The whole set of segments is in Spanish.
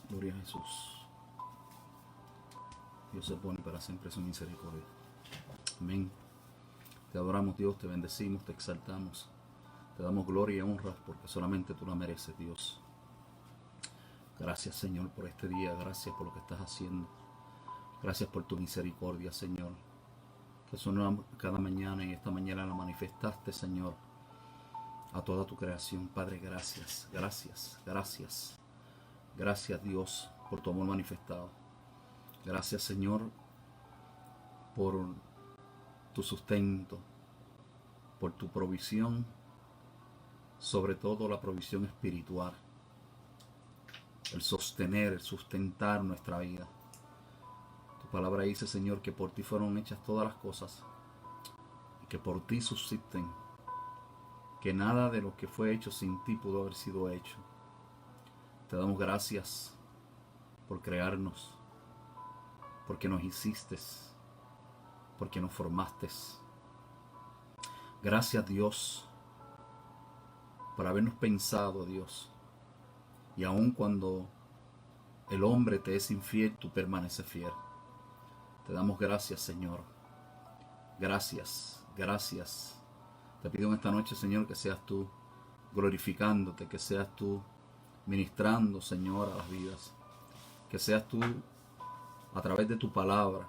Gloria a Jesús. Dios es bueno y para siempre su misericordia. Amén. Te adoramos, Dios, te bendecimos, te exaltamos. Te damos gloria y honra porque solamente tú la mereces, Dios. Gracias, Señor, por este día. Gracias por lo que estás haciendo. Gracias por tu misericordia, Señor. Que son cada mañana y esta mañana la manifestaste, Señor, a toda tu creación. Padre, gracias, gracias, gracias. Gracias, Dios, por tu amor manifestado. Gracias, Señor, por tu sustento, por tu provisión, sobre todo la provisión espiritual, el sostener, el sustentar nuestra vida. Tu palabra dice, Señor, que por ti fueron hechas todas las cosas y que por ti subsisten, que nada de lo que fue hecho sin ti pudo haber sido hecho. Te damos gracias por crearnos, porque nos hiciste, porque nos formaste. Gracias, Dios, por habernos pensado, Dios. Y aun cuando el hombre te es infiel, tú permaneces fiel. Te damos gracias, Señor. Gracias, gracias. Te pido en esta noche, Señor, que seas tú glorificándote, que seas tú ministrando, Señor, a las vidas. Que seas tú a través de tu palabra,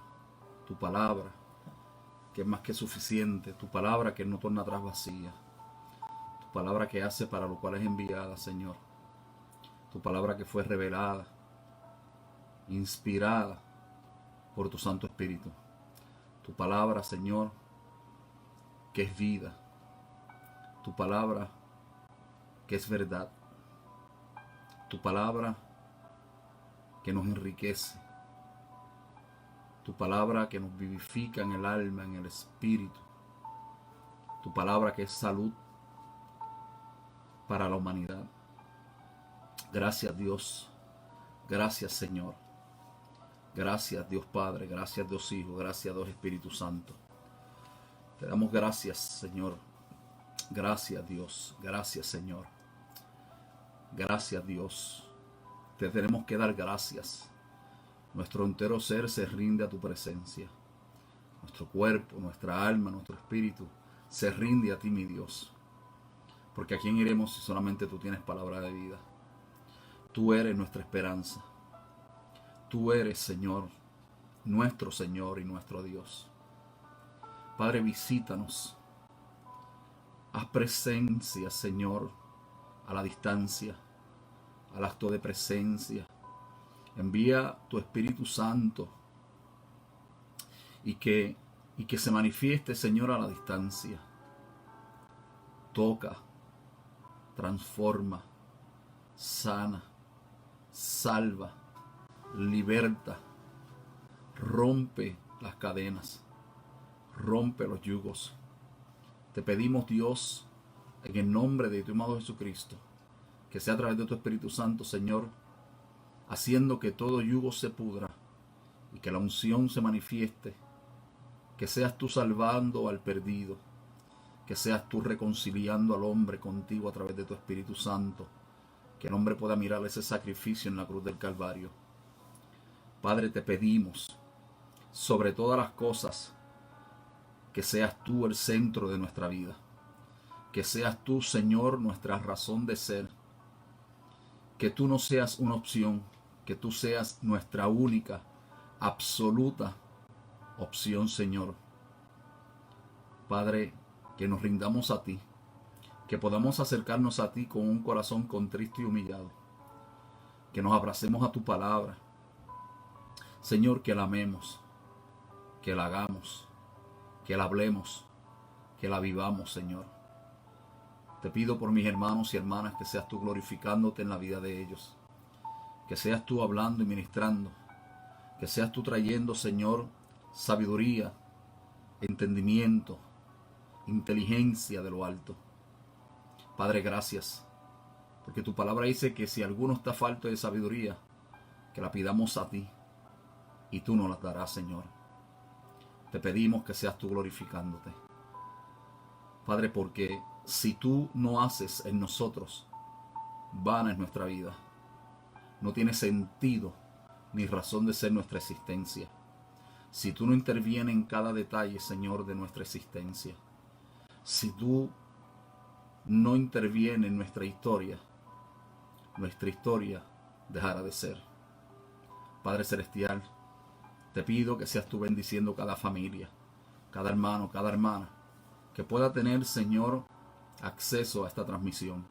que es más que suficiente, tu palabra que no torna atrás vacía, tu palabra que hace para lo cual es enviada, Señor, tu palabra que fue revelada, inspirada por tu Santo Espíritu, tu palabra, Señor, que es vida, tu palabra que es verdad, tu palabra que nos enriquece, tu palabra que nos vivifica en el alma, en el espíritu, tu palabra que es salud para la humanidad. Gracias, Dios, gracias, Señor, gracias, Dios Padre, gracias, Dios Hijo, gracias, Dios Espíritu Santo. Te damos gracias, Señor, gracias, Dios, gracias, Señor, gracias, Dios. Te tenemos que dar gracias. Nuestro entero ser se rinde a tu presencia. Nuestro cuerpo, nuestra alma, nuestro espíritu se rinde a ti, mi Dios. Porque ¿a quién iremos si solamente tú tienes palabra de vida? Tú eres nuestra esperanza. Tú eres, Señor, nuestro Señor y nuestro Dios. Padre, visítanos. Haz presencia, Señor, a la distancia, al acto de presencia. Envía tu Espíritu Santo y que se manifieste, Señor, a la distancia. Toca, transforma, sana, salva, liberta, rompe las cadenas, rompe los yugos. Te pedimos, Dios, en el nombre de tu amado Jesucristo, que sea a través de tu Espíritu Santo, Señor, haciendo que todo yugo se pudra y que la unción se manifieste, que seas tú salvando al perdido, que seas tú reconciliando al hombre contigo a través de tu Espíritu Santo, que el hombre pueda mirar ese sacrificio en la cruz del Calvario. Padre, te pedimos, sobre todas las cosas, que seas tú el centro de nuestra vida, que seas tú, Señor, nuestra razón de ser, que tú no seas una opción, que tú seas nuestra única, absoluta opción, Señor. Padre, que nos rindamos a ti, que podamos acercarnos a ti con un corazón contristo y humillado, que nos abracemos a tu palabra, Señor, que la amemos, que la hagamos, que la hablemos, que la vivamos, Señor. Te pido por mis hermanos y hermanas que seas tú glorificándote en la vida de ellos, que seas tú hablando y ministrando, que seas tú trayendo, Señor, sabiduría, entendimiento, inteligencia de lo alto. Padre, gracias, porque tu palabra dice que si alguno está falto de sabiduría, que la pidamos a ti, y tú nos la darás, Señor. Te pedimos que seas tú glorificándote. Padre, porque si tú no haces en nosotros, vana es nuestra vida. no tiene sentido ni razón de ser nuestra existencia. Si tú no intervienes en cada detalle, Señor, de nuestra existencia, si tú no intervienes en nuestra historia dejará de ser. Padre Celestial, te pido que seas tú bendiciendo cada familia, cada hermano, cada hermana, que pueda tener, Señor, acceso a esta transmisión.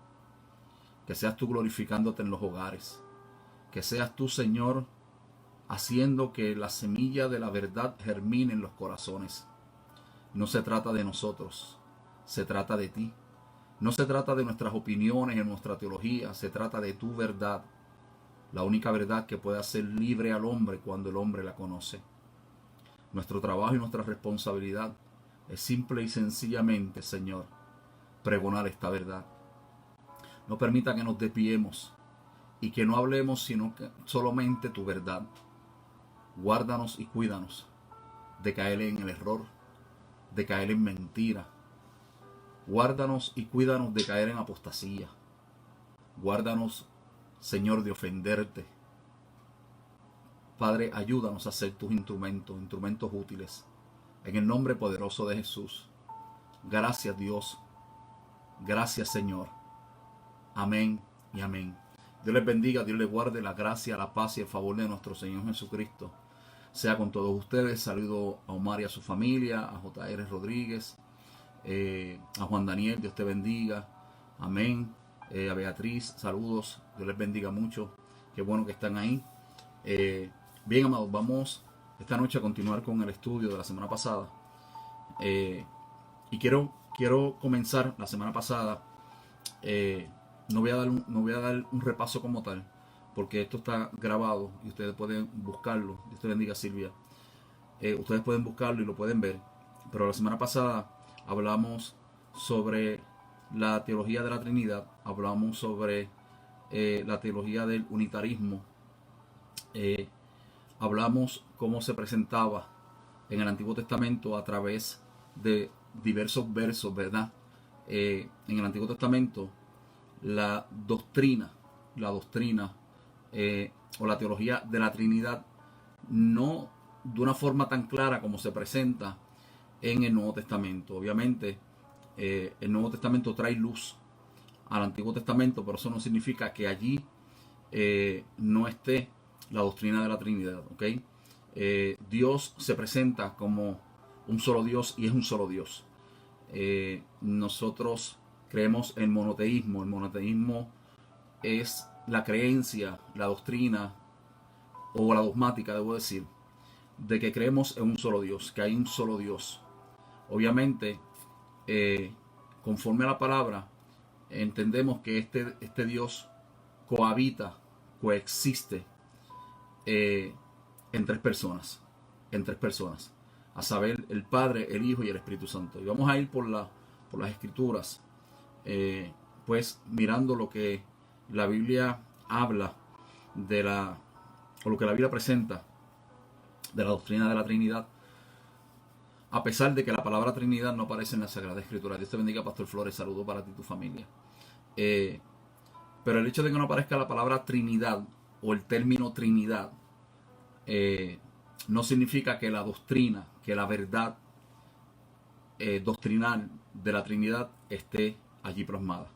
Que seas tú glorificándote en los hogares. Que seas tú, Señor, haciendo que la semilla de la verdad germine en los corazones. No se trata de nosotros, se trata de ti. No se trata de nuestras opiniones en nuestra teología, se trata de tu verdad. La única verdad que puede hacer libre al hombre cuando el hombre la conoce. Nuestro trabajo y nuestra responsabilidad es simple y sencillamente, Señor, pregonar esta verdad. No permita que nos desviemos y que no hablemos sino que solamente tu verdad. Guárdanos y cuídanos de caer en el error, de caer en mentira. Guárdanos y cuídanos de caer en apostasía. Guárdanos, Señor, de ofenderte. Padre, ayúdanos a ser tus instrumentos útiles. En el nombre poderoso de Jesús. Gracias, Dios. Gracias, Señor. Amén y amén. Dios les bendiga, Dios les guarde, la gracia, la paz y el favor de nuestro Señor Jesucristo sea con todos ustedes. Saludo a Omar y a su familia, a J.R. Rodríguez, a Juan Daniel, Dios te bendiga. Amén. A Beatriz, saludos, Dios les bendiga mucho. Qué bueno que están ahí. Bien, amados, vamos esta noche a continuar con el estudio de la semana pasada. Y quiero comenzar la semana pasada. No voy a dar un repaso como tal, porque esto está grabado y ustedes pueden buscarlo. Dios te bendiga, Silvia. Ustedes pueden buscarlo y lo pueden ver. Pero la semana pasada hablamos sobre la teología de la Trinidad, hablamos sobre la teología del unitarismo, hablamos cómo se presentaba en el Antiguo Testamento a través de diversos versos, ¿verdad? En el Antiguo Testamento la doctrina o la teología de la Trinidad no de una forma tan clara como se presenta en el Nuevo Testamento. Obviamente el Nuevo Testamento trae luz al Antiguo Testamento, pero eso no significa que allí no esté la doctrina de la Trinidad, ¿ok? Dios se presenta como un solo Dios y es un solo Dios. Nosotros creemos en monoteísmo. El monoteísmo es la creencia, la doctrina o la dogmática, debo decir, de que creemos en un solo Dios, que hay un solo Dios. Obviamente, conforme a la palabra, entendemos que este Dios coexiste en tres personas, a saber, el Padre, el Hijo y el Espíritu Santo. Y vamos a ir por las Escrituras, pues mirando lo que la Biblia habla o lo que la Biblia presenta de la doctrina de la Trinidad, a pesar de que la palabra Trinidad no aparece en la Sagrada Escritura. Dios te bendiga, Pastor Flores, saludo para ti y tu familia. Pero el hecho de que no aparezca la palabra Trinidad o el término Trinidad no significa que la doctrina, que la verdad doctrinal de la Trinidad esté allí plasmada.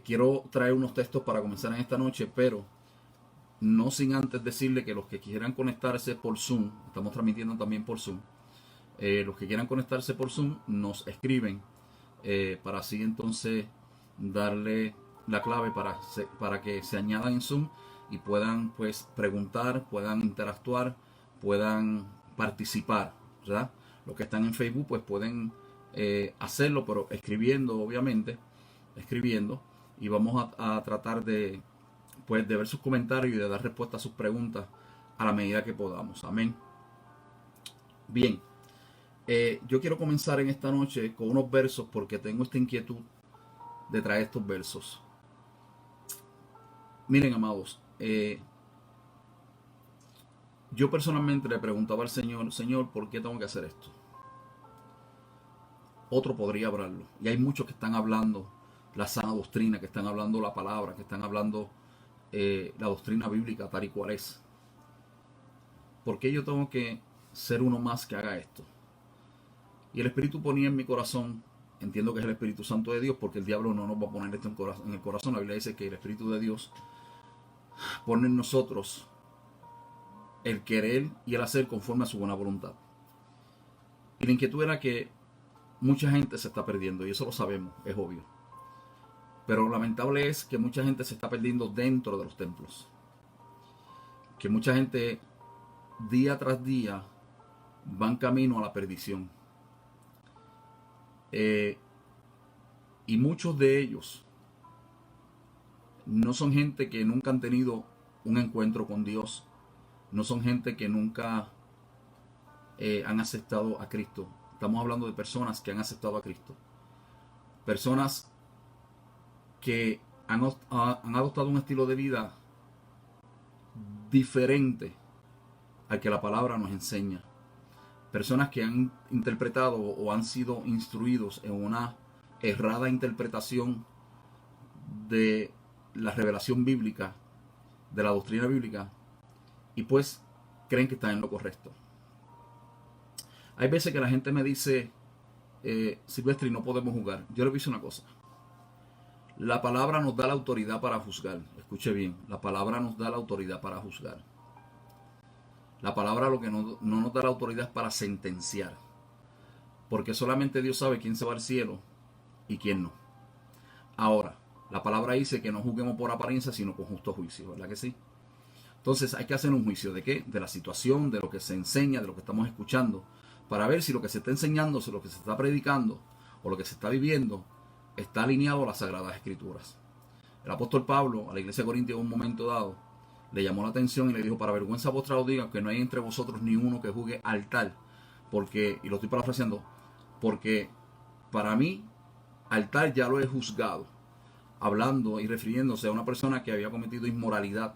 Quiero traer unos textos para comenzar en esta noche, pero no sin antes decirle que los que quieran conectarse por Zoom, estamos transmitiendo también por Zoom, los que quieran conectarse por Zoom nos escriben para así entonces darle la clave para que se añadan en Zoom y puedan pues preguntar, puedan interactuar, puedan participar, ¿verdad? Los que están en Facebook pues pueden hacerlo, pero escribiendo, obviamente, y vamos a tratar de ver sus comentarios y de dar respuesta a sus preguntas a la medida que podamos. Amén. Bien, yo quiero comenzar en esta noche con unos versos porque tengo esta inquietud de traer estos versos. Miren, amados, yo personalmente le preguntaba al Señor, ¿por qué tengo que hacer esto? Otro podría hablarlo, y hay muchos que están hablando la sana doctrina, que están hablando la palabra, que están hablando la doctrina bíblica tal y cual es. ¿Por qué yo tengo que ser uno más que haga esto? Y el Espíritu ponía en mi corazón, entiendo que es el Espíritu Santo de Dios, porque el diablo no nos va a poner esto en el corazón. La Biblia dice que el Espíritu de Dios pone en nosotros el querer y el hacer conforme a su buena voluntad. Y la inquietud era que mucha gente se está perdiendo, y eso lo sabemos, es obvio. Pero lo lamentable es que mucha gente se está perdiendo dentro de los templos. Que mucha gente día tras día van camino a la perdición. Y muchos de ellos no son gente que nunca han tenido un encuentro con Dios. No son gente que nunca han aceptado a Cristo. Estamos hablando de personas que han aceptado a Cristo. Personas que han adoptado un estilo de vida diferente al que la palabra nos enseña. Personas que han interpretado o han sido instruidos en una errada interpretación de la revelación bíblica, de la doctrina bíblica, y pues creen que están en lo correcto. Hay veces que la gente me dice, Silvestri, no podemos jugar. Yo le voy a decir una cosa. La palabra nos da la autoridad para juzgar. Escuche bien, la palabra nos da la autoridad para juzgar. La palabra lo que no nos da la autoridad es para sentenciar. Porque solamente Dios sabe quién se va al cielo y quién no. Ahora, la palabra dice que no juzguemos por apariencia, sino con justo juicio, ¿verdad que sí? Entonces hay que hacer un juicio de qué, de la situación, de lo que se enseña, de lo que estamos escuchando, para ver si lo que se está enseñando, si lo que se está predicando o lo que se está viviendo está alineado a las Sagradas Escrituras. El apóstol Pablo a la iglesia de Corintios en un momento dado le llamó la atención y le dijo: para vergüenza vuestra os digo que no hay entre vosotros ni uno que juzgue al tal, porque, y lo estoy parafraseando, porque para mí al tal ya lo he juzgado, hablando y refiriéndose a una persona que había cometido inmoralidad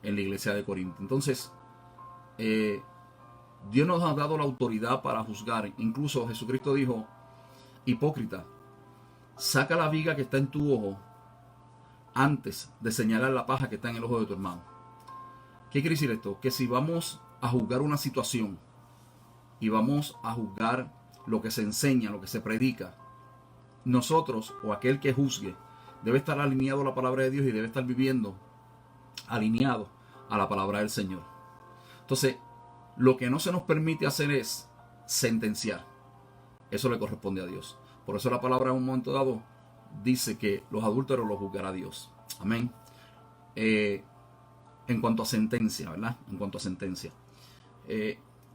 en la iglesia de Corinto. Entonces, Dios nos ha dado la autoridad para juzgar. Incluso Jesucristo dijo: hipócrita, saca la viga que está en tu ojo antes de señalar la paja que está en el ojo de tu hermano. ¿Qué quiere decir esto? Que si vamos a juzgar una situación y vamos a juzgar lo que se enseña, lo que se predica, nosotros o aquel que juzgue debe estar alineado a la palabra de Dios y debe estar viviendo alineado a la palabra del Señor. Entonces, lo que no se nos permite hacer es sentenciar. Eso le corresponde a Dios. Por eso la palabra en un momento dado dice que los adúlteros los juzgará Dios. Amén. En cuanto a sentencia, ¿verdad? En cuanto a sentencia.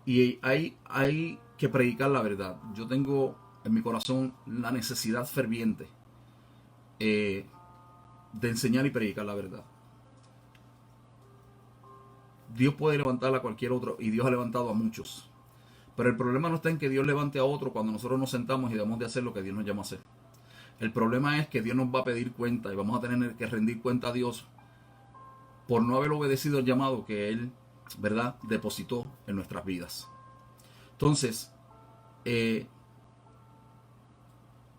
Y hay que predicar la verdad. Yo tengo en mi corazón la necesidad ferviente de enseñar y predicar la verdad. Dios puede levantar a cualquier otro, y Dios ha levantado a muchos. Pero el problema no está en que Dios levante a otro cuando nosotros nos sentamos y debemos de hacer lo que Dios nos llama a hacer. El problema es que Dios nos va a pedir cuenta y vamos a tener que rendir cuenta a Dios por no haber obedecido el llamado que Él, ¿verdad?, depositó en nuestras vidas. Entonces,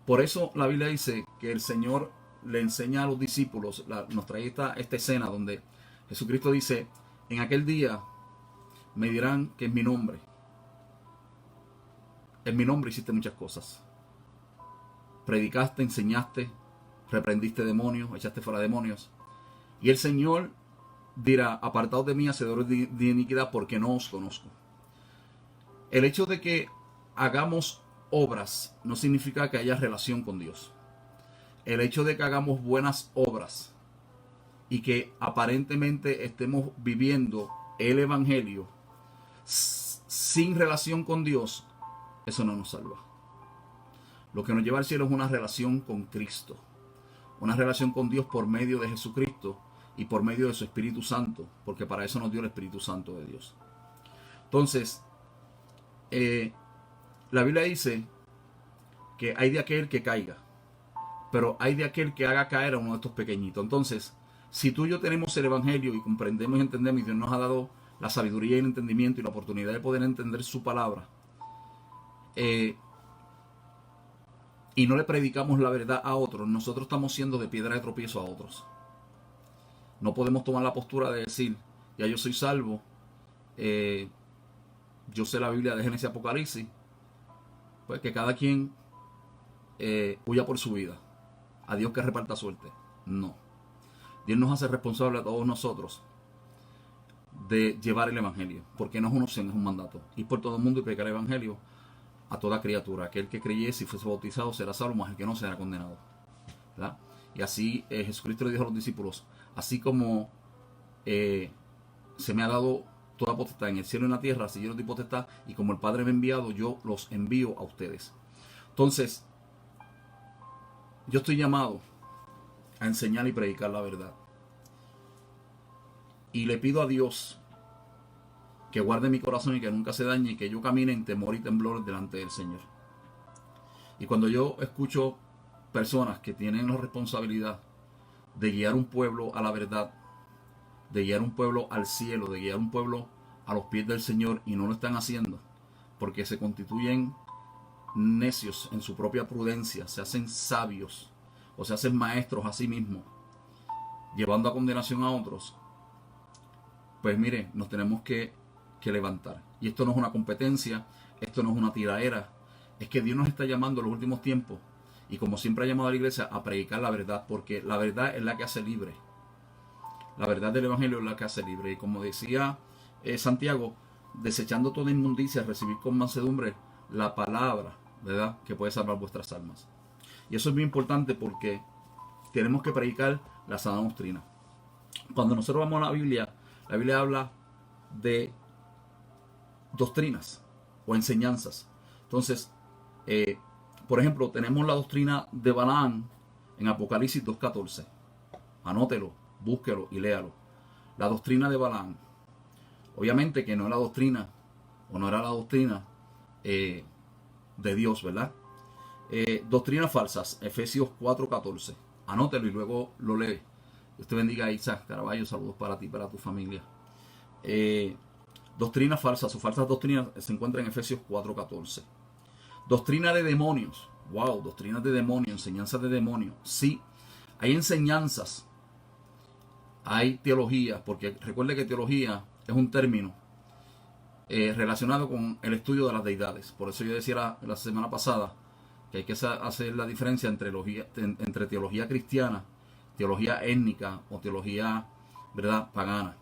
por eso la Biblia dice que el Señor le enseña a los discípulos, nos trae esta escena donde Jesucristo dice: en aquel día me dirán que en mi nombre hiciste muchas cosas. Predicaste, enseñaste, reprendiste demonios, echaste fuera demonios. Y el Señor dirá: apartaos de mí, hacedores de iniquidad, porque no os conozco. El hecho de que hagamos obras no significa que haya relación con Dios. El hecho de que hagamos buenas obras y que aparentemente estemos viviendo el Evangelio sin relación con Dios, eso no nos salva. Lo que nos lleva al cielo es una relación con Cristo, una relación con Dios por medio de Jesucristo y por medio de su Espíritu Santo, porque para eso nos dio el Espíritu Santo de Dios. Entonces, la Biblia dice que hay de aquel que caiga, pero hay de aquel que haga caer a uno de estos pequeñitos. Entonces, si tú y yo tenemos el Evangelio y comprendemos y entendemos, y Dios nos ha dado la sabiduría y el entendimiento y la oportunidad de poder entender su palabra, y no le predicamos la verdad a otros, nosotros estamos siendo de piedra de tropiezo a otros. No podemos tomar la postura de decir, ya yo soy salvo, yo sé la Biblia de Génesis y Apocalipsis, pues que cada quien huya por su vida. A Dios que reparta suerte. No. Dios nos hace responsable a todos nosotros de llevar el Evangelio, porque no es una opción, es un mandato. Ir por todo el mundo y predicar el Evangelio a toda criatura. Aquel que creyese y fuese bautizado será salvo, mas el que no será condenado. ¿Verdad? Y así Jesucristo le dijo a los discípulos, así como se me ha dado toda potestad en el cielo y en la tierra, así yo los di potestad, y como el Padre me ha enviado, yo los envío a ustedes. Entonces, yo estoy llamado a enseñar y predicar la verdad. Y le pido a Dios que guarde mi corazón y que nunca se dañe, y que yo camine en temor y temblor delante del Señor. Y cuando yo escucho personas que tienen la responsabilidad de guiar un pueblo a la verdad, de guiar un pueblo al cielo, de guiar un pueblo a los pies del Señor, y no lo están haciendo porque se constituyen necios en su propia prudencia, se hacen sabios o se hacen maestros a sí mismos, llevando a condenación a otros, pues mire, nos tenemos que levantar. Y esto no es una competencia, esto no es una tiraera, es que Dios nos está llamando en los últimos tiempos, y como siempre ha llamado a la iglesia, a predicar la verdad, porque la verdad es la que hace libre. La verdad del Evangelio es la que hace libre. Y como decía Santiago, desechando toda inmundicia, recibir con mansedumbre la palabra, ¿verdad?, que puede salvar vuestras almas. Y eso es muy importante porque tenemos que predicar la sana doctrina. Cuando nosotros vamos a la Biblia habla de doctrinas o enseñanzas. Entonces, por ejemplo, tenemos la doctrina de Balaam en Apocalipsis 2.14. Anótelo, búsquelo y léalo. La doctrina de Balaam. Obviamente que no es la doctrina, o no era la doctrina de Dios, ¿verdad? Doctrinas falsas, Efesios 4.14. Anótelo y luego lo lee. Dios te bendiga, Isaac Caraballo. Saludos para ti y para tu familia. Doctrinas falsas o falsas doctrinas se encuentran en Efesios 4.14. Doctrina de demonios. Wow, doctrinas de demonios, enseñanzas de demonios. Sí, hay enseñanzas, hay teología, porque recuerde que teología es un término relacionado con el estudio de las deidades. Por eso yo decía la semana pasada que hay que hacer la diferencia entre teología cristiana, teología étnica o teología, ¿verdad?, pagana.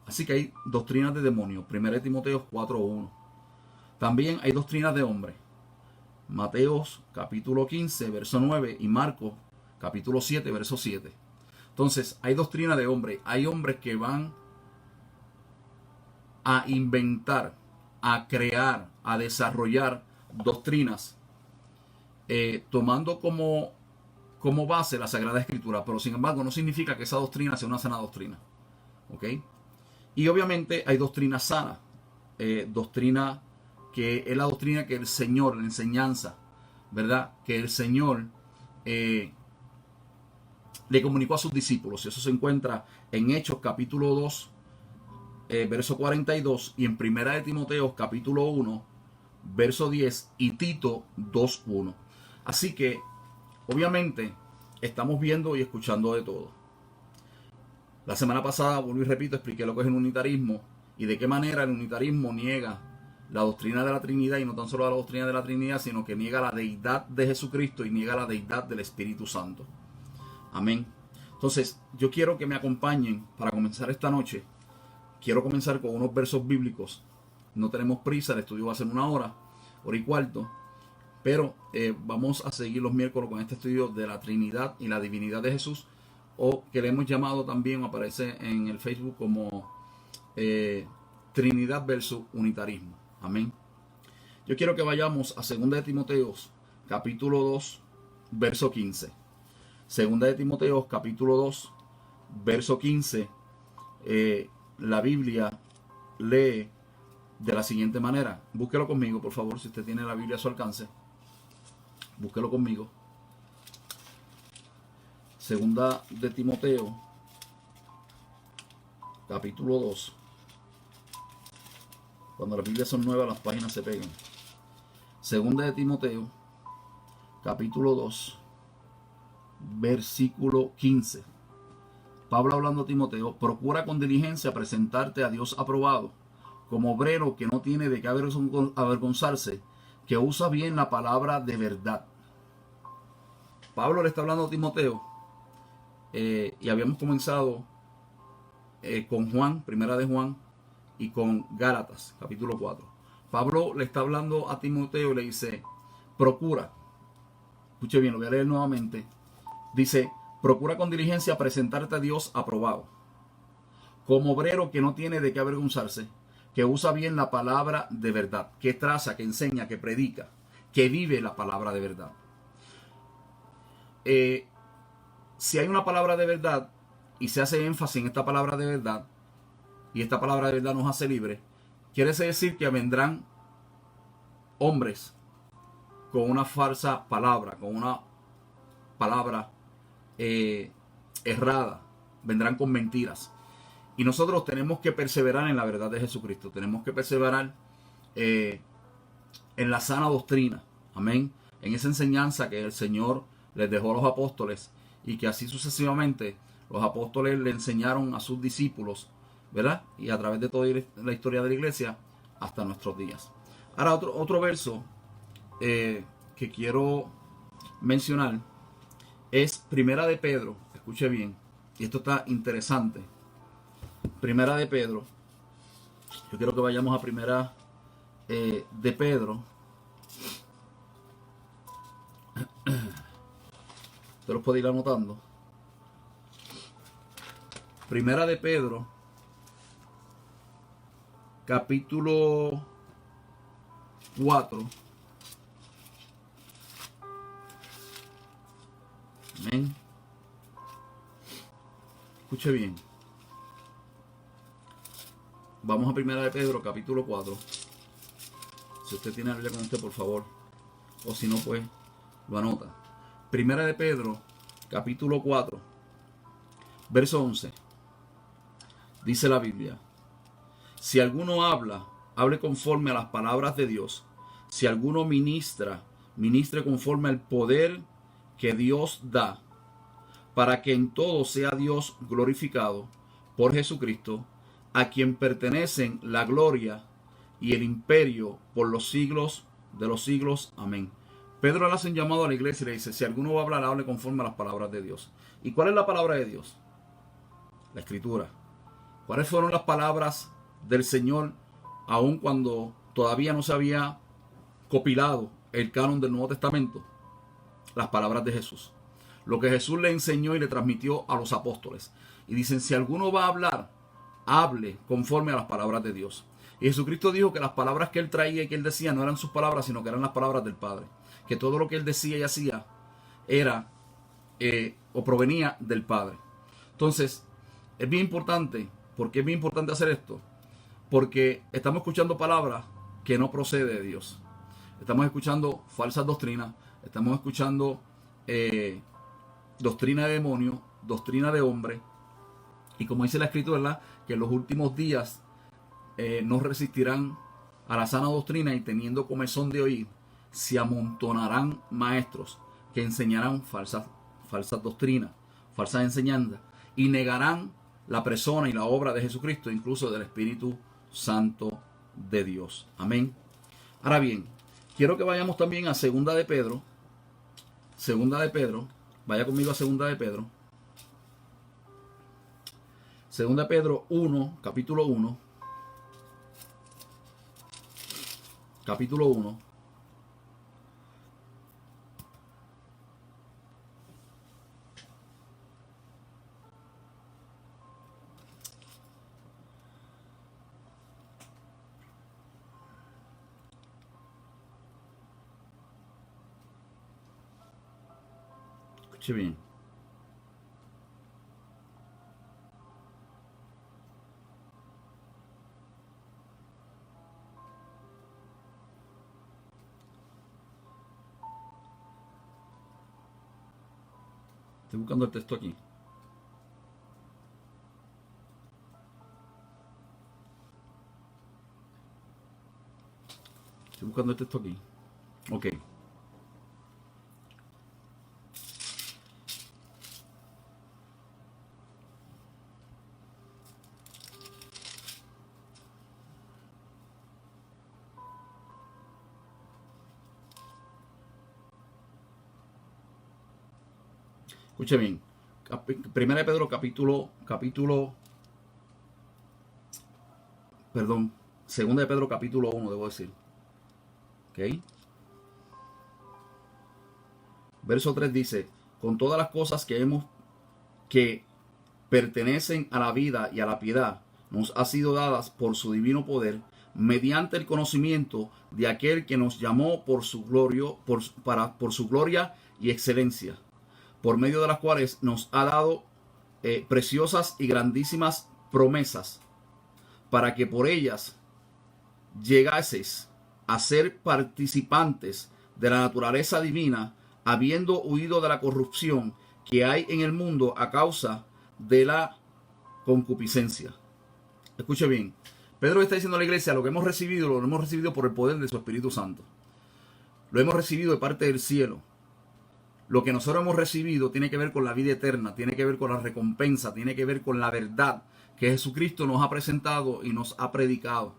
Así que hay doctrinas de demonios. 1 Timoteo 4.1. También hay doctrinas de hombres. Mateos capítulo 15, verso 9, y Marcos capítulo 7, verso 7. Entonces, hay doctrina de hombres. Hay hombres que van a inventar, a crear, a desarrollar doctrinas, tomando como base la Sagrada Escritura, pero sin embargo no significa que esa doctrina sea una sana doctrina. ¿Ok? Y obviamente hay doctrina sana, doctrina que es la doctrina que el Señor, la enseñanza, ¿verdad?, que el Señor le comunicó a sus discípulos. Y eso se encuentra en Hechos capítulo 2, verso 42, y en 1 Timoteo capítulo 1, verso 10, y Tito 2.1. Así que, obviamente, estamos viendo y escuchando de todo. La semana pasada, vuelvo y repito, expliqué lo que es el unitarismo y de qué manera el unitarismo niega la doctrina de la Trinidad, y no tan solo la doctrina de la Trinidad, sino que niega la deidad de Jesucristo y niega la deidad del Espíritu Santo. Amén. Entonces, yo quiero que me acompañen para comenzar esta noche. Quiero comenzar con unos versos bíblicos. No tenemos prisa, el estudio va a ser 1 hora y cuarto. Pero vamos a seguir los miércoles con este estudio de la Trinidad y la divinidad de Jesús, o que le hemos llamado también, aparece en el Facebook como Trinidad versus Unitarismo. Amén. Yo quiero que vayamos a 2 de Timoteo capítulo 2, verso 15. 2 de Timoteo capítulo 2, verso 15. La Biblia lee de la siguiente manera. Búsquelo conmigo, por favor, si usted tiene la Biblia a su alcance. Búsquelo conmigo. 2 de Timoteo capítulo 2. Cuando las Biblias son nuevas, las páginas se pegan. 2 de Timoteo capítulo 2, versículo 15. Pablo hablando a Timoteo, procura con diligencia presentarte a Dios aprobado, como obrero que no tiene de qué avergonzarse, que usa bien la palabra de verdad. Pablo le está hablando a Timoteo, y habíamos comenzado con Juan, primera de Juan, y con Gálatas, capítulo 4. Pablo le está hablando a Timoteo y le dice, procura, escuche bien, lo voy a leer nuevamente, dice, procura con diligencia presentarte a Dios aprobado, como obrero que no tiene de qué avergonzarse, que usa bien la palabra de verdad, que traza, que enseña, que predica, que vive la palabra de verdad. Si hay una palabra de verdad y se hace énfasis en esta palabra de verdad, y esta palabra de verdad nos hace libres, quiere decir que vendrán hombres con una falsa palabra, con una palabra errada, vendrán con mentiras. Y nosotros tenemos que perseverar en la verdad de Jesucristo, tenemos que perseverar en la sana doctrina, amén, en esa enseñanza que el Señor les dejó a los apóstoles y que así sucesivamente los apóstoles le enseñaron a sus discípulos, ¿verdad? Y a través de toda la historia de la iglesia hasta nuestros días. Ahora otro verso que quiero mencionar es Primera de Pedro, escuche bien, y esto está interesante. Primera de Pedro, yo quiero que vayamos a Primera de Pedro. Usted los puede ir anotando. Primera de Pedro, capítulo 4. Amén. Escuche bien. Vamos a Primera de Pedro, capítulo 4. Si usted tiene la Biblia con usted, por favor. O si no, pues lo anota. Primera de Pedro, capítulo 4, verso 11. Dice la Biblia: si alguno habla, hable conforme a las palabras de Dios. Si alguno ministra, ministre conforme al poder que Dios da, para que en todo sea Dios glorificado por Jesucristo, a quien pertenecen la gloria y el imperio por los siglos de los siglos. Amén. Pedro le hace un llamado a la iglesia y le dice, si alguno va a hablar, hable conforme a las palabras de Dios. ¿Y cuál es la palabra de Dios? La Escritura. ¿Cuáles fueron las palabras del Señor aun cuando todavía no se había compilado el canon del Nuevo Testamento? Las palabras de Jesús. Lo que Jesús le enseñó y le transmitió a los apóstoles. Y dicen, si alguno va a hablar, hable conforme a las palabras de Dios. Y Jesucristo dijo que las palabras que él traía y que él decía no eran sus palabras, sino que eran las palabras del Padre. Que todo lo que él decía y hacía era o provenía del Padre. Entonces, es bien importante. ¿Por qué es bien importante hacer esto? Porque estamos escuchando palabras que no proceden de Dios. Estamos escuchando falsas doctrinas. Estamos escuchando doctrina de demonios, doctrina de hombre. Y como dice la Escritura, ¿verdad? Que en los últimos días no resistirán a la sana doctrina y teniendo comezón de oír, se amontonarán maestros que enseñarán falsas doctrinas, falsas enseñanzas y negarán la persona y la obra de Jesucristo, incluso del Espíritu Santo de Dios. Amén. Ahora bien, quiero que vayamos también a Segunda de Pedro. Segunda de Pedro. Vaya conmigo a Segunda de Pedro. Segunda de Pedro 1, capítulo 1. Capítulo 1. Escuche bien. Estoy buscando el texto aquí. Estoy buscando el texto aquí. Ok. Escuche bien. Primera de Pedro Segunda de Pedro capítulo 1, debo decir. ¿Ok? Verso 3 dice, con todas las cosas que pertenecen a la vida y a la piedad, nos ha sido dadas por su divino poder, mediante el conocimiento de aquel que nos llamó por su gloria y excelencia, por medio de las cuales nos ha dado preciosas y grandísimas promesas, para que por ellas llegaseis a ser participantes de la naturaleza divina, habiendo huido de la corrupción que hay en el mundo a causa de la concupiscencia. Escuche bien, Pedro está diciendo a la iglesia, lo que hemos recibido, lo hemos recibido por el poder de su Espíritu Santo. Lo hemos recibido de parte del cielo. Lo que nosotros hemos recibido tiene que ver con la vida eterna, tiene que ver con la recompensa, tiene que ver con la verdad que Jesucristo nos ha presentado y nos ha predicado.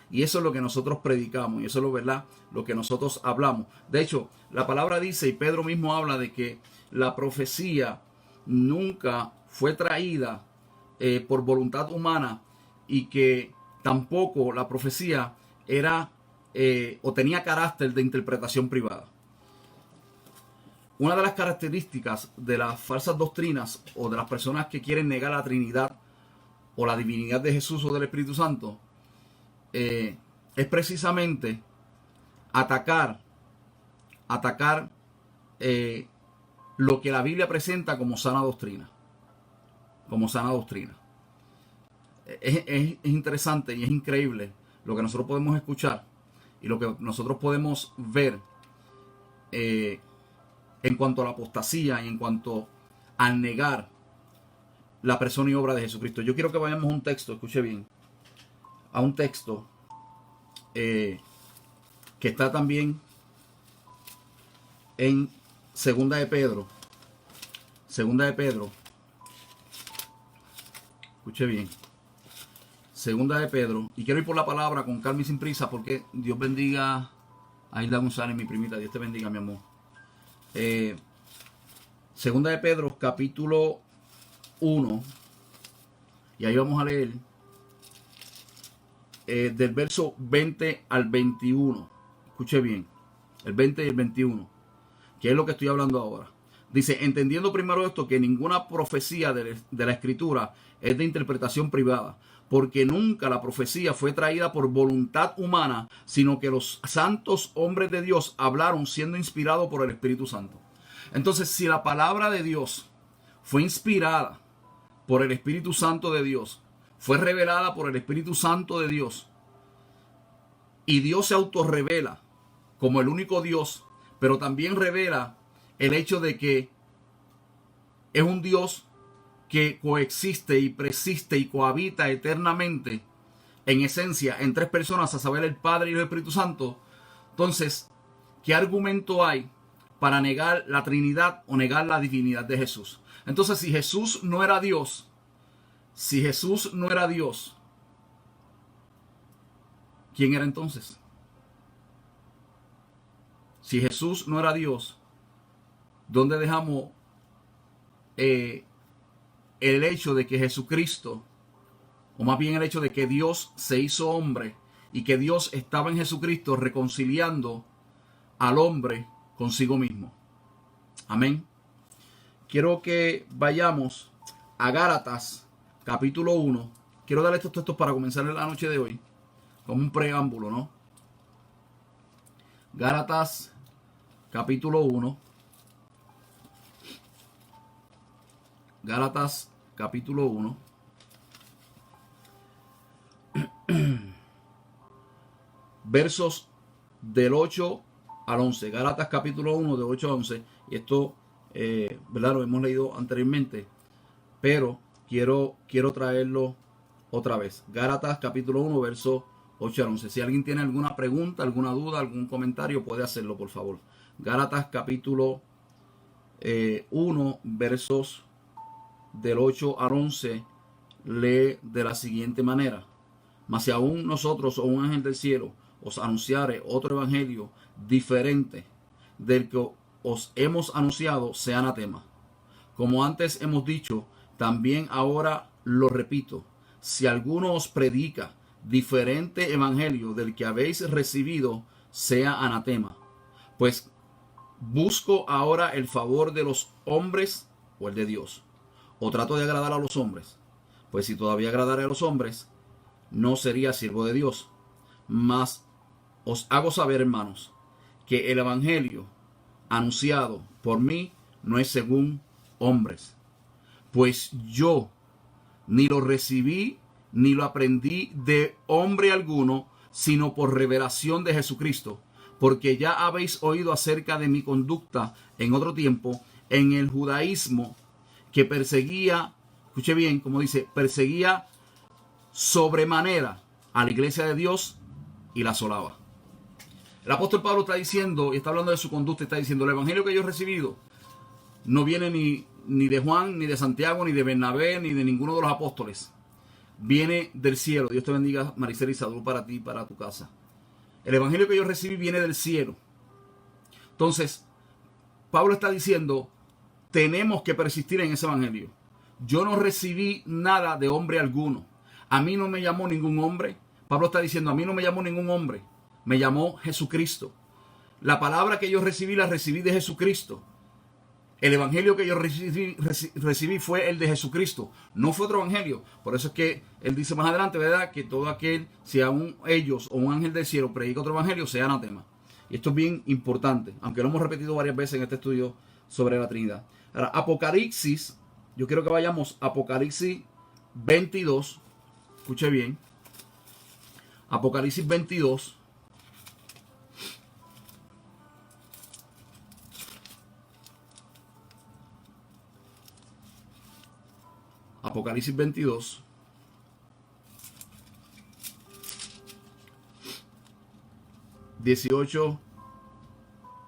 Y eso es lo que nosotros predicamos y eso es lo que nosotros hablamos. De hecho, la palabra dice, y Pedro mismo habla de que la profecía nunca fue traída por voluntad humana y que tampoco la profecía era o tenía carácter de interpretación privada. Una de las características de las falsas doctrinas o de las personas que quieren negar la Trinidad o la divinidad de Jesús o del Espíritu Santo es precisamente atacar lo que la Biblia presenta como sana doctrina. Como sana doctrina. Es interesante y es increíble lo que nosotros podemos escuchar y lo que nosotros podemos ver en cuanto a la apostasía y en cuanto a negar la persona y obra de Jesucristo. Yo quiero que vayamos a un texto, escuche bien, a un texto que está también en Segunda de Pedro. Segunda de Pedro. Escuche bien. Segunda de Pedro. Y quiero ir por la palabra con calma y sin prisa porque Dios bendiga a Hilda González, mi primita. Dios te bendiga, mi amor. Segunda de Pedro, capítulo 1. Y ahí vamos a leer del verso 20 al 21. Escuche bien. El 20 y el 21. Que es lo que estoy hablando ahora. Dice, entendiendo primero esto, que ninguna profecía de la Escritura es de interpretación privada, porque nunca la profecía fue traída por voluntad humana, sino que los santos hombres de Dios hablaron siendo inspirados por el Espíritu Santo. Entonces, si la palabra de Dios fue inspirada por el Espíritu Santo de Dios, fue revelada por el Espíritu Santo de Dios, y Dios se autorrevela como el único Dios, pero también revela el hecho de que es un Dios que coexiste y persiste y cohabita eternamente en esencia en tres personas, a saber el Padre y el Espíritu Santo. Entonces, ¿qué argumento hay para negar la Trinidad o negar la divinidad de Jesús? Entonces, si Jesús no era Dios, ¿quién era entonces? Si Jesús no era Dios, ¿dónde dejamos el hecho de que Jesucristo, o más bien el hecho de que Dios se hizo hombre y que Dios estaba en Jesucristo reconciliando al hombre consigo mismo? Amén. Quiero que vayamos a Gálatas capítulo 1. Quiero darle estos textos para comenzar la noche de hoy, como un preámbulo, ¿no? Gálatas capítulo 1. Gálatas capítulo 1. Versos del 8 al 11. Gálatas capítulo 1 de 8 a 11. Y esto, ¿verdad? Lo hemos leído anteriormente, pero quiero traerlo otra vez. Gálatas capítulo 1, verso 8 al 11. Si alguien tiene alguna pregunta, alguna duda, algún comentario, puede hacerlo, por favor. Gálatas capítulo 1, versos del 8 al 11, lee de la siguiente manera: mas si aún nosotros o un ángel del cielo os anunciare otro evangelio diferente del que os hemos anunciado, sea anatema. Como antes hemos dicho, también ahora lo repito, si alguno os predica diferente evangelio del que habéis recibido, sea anatema. Pues busco ahora el favor de los hombres o el de Dios. O trato de agradar a los hombres. Pues si todavía agradara a los hombres, no sería siervo de Dios. Mas os hago saber, hermanos, que el evangelio anunciado por mí no es según hombres. Pues yo ni lo recibí ni lo aprendí de hombre alguno, sino por revelación de Jesucristo. Porque ya habéis oído acerca de mi conducta en otro tiempo en el judaísmo, que perseguía, escuche bien, como dice, perseguía sobremanera a la iglesia de Dios y la asolaba. El apóstol Pablo está diciendo, y está hablando de su conducta, está diciendo, el evangelio que yo he recibido no viene ni de Juan, ni de Santiago, ni de Bernabé, ni de ninguno de los apóstoles. Viene del cielo. Dios te bendiga, Maricela, y salud para ti y para tu casa. El evangelio que yo recibí viene del cielo. Entonces, Pablo está diciendo, tenemos que persistir en ese evangelio. Yo no recibí nada de hombre alguno. A mí no me llamó ningún hombre. Pablo está diciendo, a mí no me llamó ningún hombre. Me llamó Jesucristo. La palabra que yo recibí, la recibí de Jesucristo. El evangelio que yo recibí fue el de Jesucristo. No fue otro evangelio. Por eso es que él dice más adelante, ¿verdad? Que todo aquel, si aún ellos o un ángel del cielo predica otro evangelio, sea anatema. Y esto es bien importante, aunque lo hemos repetido varias veces en este estudio sobre la Trinidad. Ahora, Apocalipsis, yo quiero que vayamos a Apocalipsis 22. Escuche bien. Apocalipsis 22. Apocalipsis 22. (18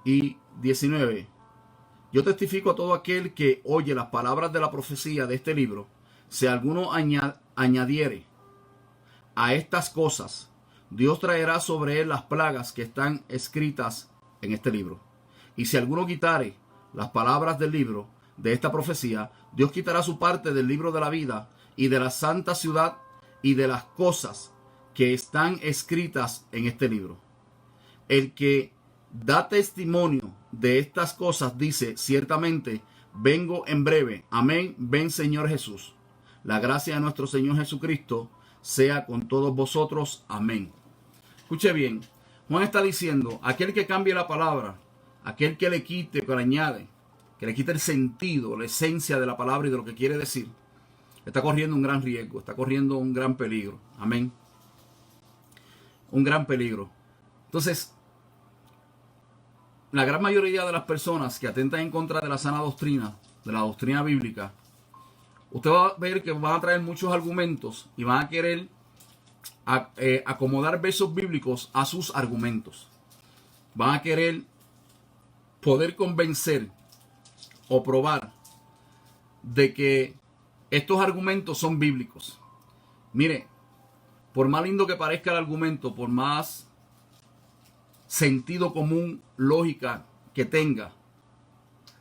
y 19). Yo testifico a todo aquel que oye las palabras de la profecía de este libro, si alguno añadiere a estas cosas, Dios traerá sobre él las plagas que están escritas en este libro. Y si alguno quitare las palabras del libro de esta profecía, Dios quitará su parte del libro de la vida y de la santa ciudad y de las cosas que están escritas en este libro. El que da testimonio de estas cosas dice, ciertamente, vengo en breve. Amén. Ven, Señor Jesús. La gracia de nuestro Señor Jesucristo sea con todos vosotros. Amén. Escuche bien. Juan está diciendo, aquel que cambie la palabra, aquel que le quite o que le añade, que le quite el sentido, la esencia de la palabra y de lo que quiere decir, está corriendo un gran riesgo, está corriendo un gran peligro. Amén. Un gran peligro. Entonces, la gran mayoría de las personas que atentan en contra de la sana doctrina, de la doctrina bíblica, usted va a ver que van a traer muchos argumentos y van a querer acomodar versos bíblicos a sus argumentos. Van a querer poder convencer o probar de que estos argumentos son bíblicos. Mire, por más lindo que parezca el argumento, por más sentido común, lógica que tenga,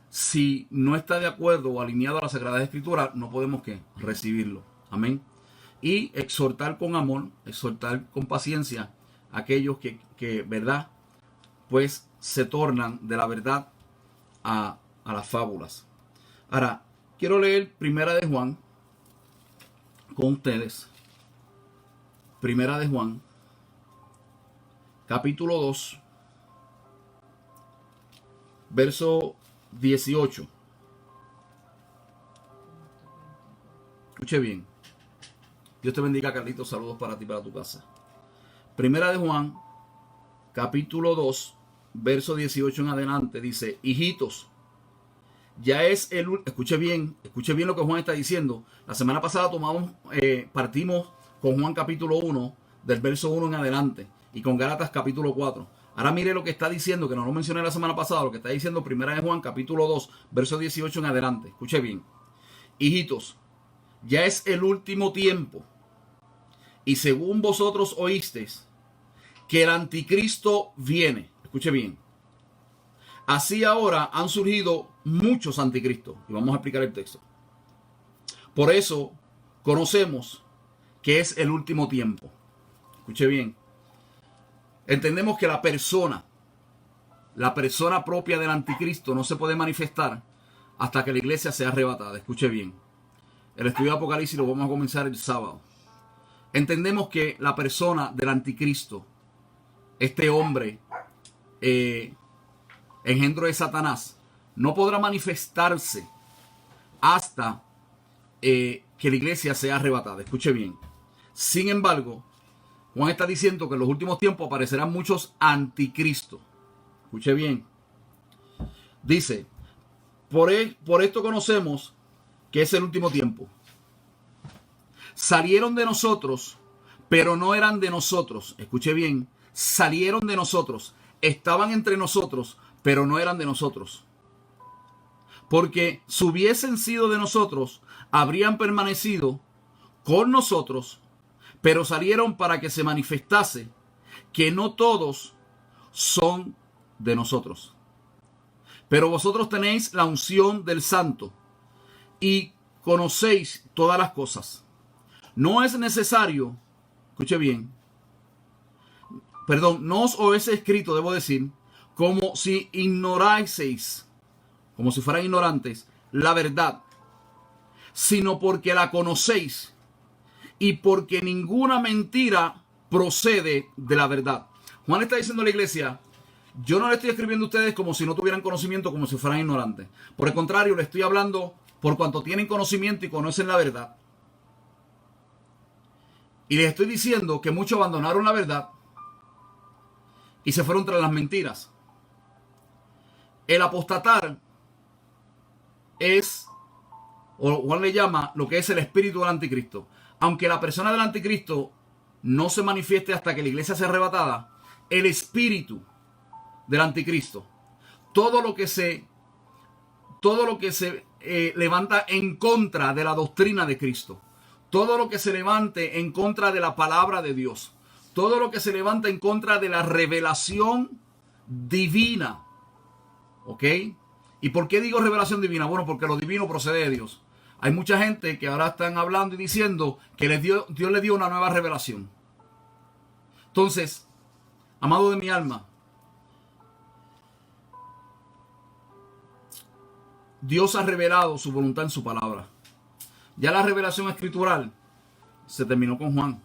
si no está de acuerdo o alineado a la Sagrada Escritura, no podemos recibirlo. Amén. Y exhortar con amor, exhortar con paciencia a aquellos que verdad, pues se tornan de la verdad a las fábulas. Ahora, quiero leer Primera de Juan con ustedes. Primera de Juan, capítulo 2, verso 18. Escuche bien. Dios te bendiga, Carlitos. Saludos para ti y para tu casa. Primera de Juan, capítulo 2, verso 18 en adelante, dice, hijitos, ya es escuche bien lo que Juan está diciendo. La semana pasada partimos con Juan capítulo 1, del verso 1 en adelante, y con Gálatas capítulo 4. Ahora mire lo que está diciendo, que no lo mencioné la semana pasada, lo que está diciendo Primera de Juan capítulo 2, verso 18 en adelante. Escuche bien. Hijitos, ya es el último tiempo, y según vosotros oísteis que el anticristo viene. Escuche bien. Así ahora han surgido muchos anticristos. Y vamos a explicar el texto. Por eso conocemos que es el último tiempo. Escuche bien. Entendemos que la persona propia del anticristo no se puede manifestar hasta que la iglesia sea arrebatada. Escuche bien. El estudio de Apocalipsis lo vamos a comenzar el sábado. Entendemos que la persona del anticristo, este hombre, engendro de Satanás, no podrá manifestarse hasta que la iglesia sea arrebatada. Escuche bien. Sin embargo, Juan está diciendo que en los últimos tiempos aparecerán muchos anticristos. Escuche bien. Dice, por esto conocemos que es el último tiempo. Salieron de nosotros, pero no eran de nosotros. Escuche bien. Salieron de nosotros. Estaban entre nosotros, pero no eran de nosotros. Porque si hubiesen sido de nosotros, habrían permanecido con nosotros, pero salieron para que se manifestase que no todos son de nosotros. Pero vosotros tenéis la unción del Santo y conocéis todas las cosas. No es necesario, escuche bien, no os es escrito, debo decir, como si ignoraseis, como si fueran ignorantes, la verdad, sino porque la conocéis y porque ninguna mentira procede de la verdad. Juan está diciendo a la iglesia, yo no le estoy escribiendo a ustedes como si no tuvieran conocimiento, como si fueran ignorantes. Por el contrario, le estoy hablando por cuanto tienen conocimiento y conocen la verdad. Y les estoy diciendo que muchos abandonaron la verdad y se fueron tras las mentiras. El apostatar es, o Juan le llama, lo que es el espíritu del anticristo. Aunque la persona del anticristo no se manifieste hasta que la iglesia sea arrebatada, el espíritu del anticristo, todo lo que se levanta en contra de la doctrina de Cristo, todo lo que se levante en contra de la palabra de Dios, todo lo que se levanta en contra de la revelación divina, ¿ok? ¿Y por qué digo revelación divina? Bueno, porque lo divino procede de Dios. Hay mucha gente que ahora están hablando y diciendo que Dios le dio una nueva revelación. Entonces, amado de mi alma, Dios ha revelado su voluntad en su palabra. Ya la revelación escritural se terminó con Juan.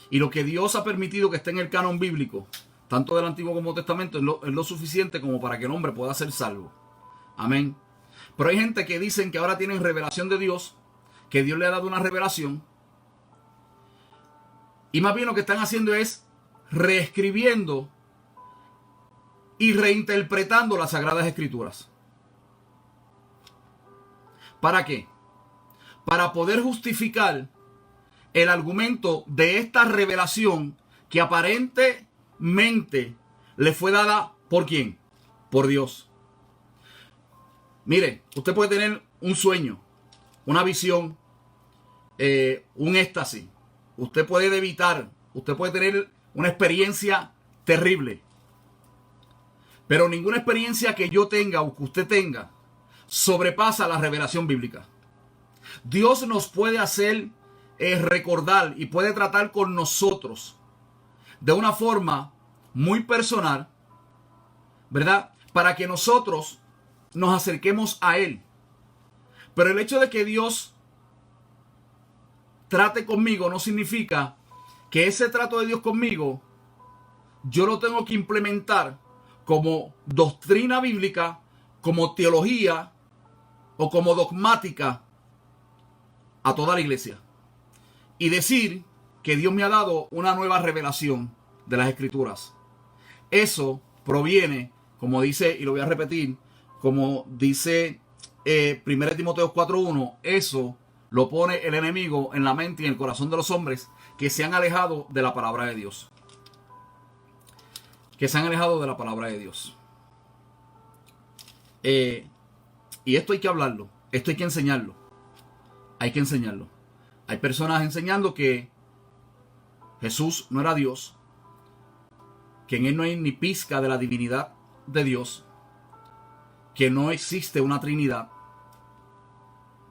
Y lo que Dios ha permitido que esté en el canon bíblico, tanto del Antiguo como del Testamento, es lo suficiente como para que el hombre pueda ser salvo. Amén. Pero hay gente que dicen que ahora tienen revelación de Dios, que Dios le ha dado una revelación. Y más bien lo que están haciendo es reescribiendo y reinterpretando las Sagradas Escrituras. ¿Para qué? Para poder justificar el argumento de esta revelación que aparentemente le fue dada ¿por quién? Por Dios. Mire, usted puede tener un sueño, una visión, un éxtasis. Usted puede evitar, usted puede tener una experiencia terrible. Pero ninguna experiencia que yo tenga o que usted tenga sobrepasa la revelación bíblica. Dios nos puede hacer recordar y puede tratar con nosotros de una forma muy personal, ¿verdad? Para que nosotros nos acerquemos a Él. Pero el hecho de que Dios trate conmigo no significa que ese trato de Dios conmigo yo lo tengo que implementar como doctrina bíblica, como teología o como dogmática a toda la iglesia. Y decir que Dios me ha dado una nueva revelación de las Escrituras. Eso proviene, como dice, y lo voy a repetir, como dice 1 Timoteo 4:1, eso lo pone el enemigo en la mente y en el corazón de los hombres que se han alejado de la palabra de Dios. Que se han alejado de la palabra de Dios. Y esto hay que hablarlo, esto hay que enseñarlo. Hay que enseñarlo. Hay personas enseñando que Jesús no era Dios, que en Él no hay ni pizca de la divinidad, de Dios que no existe una Trinidad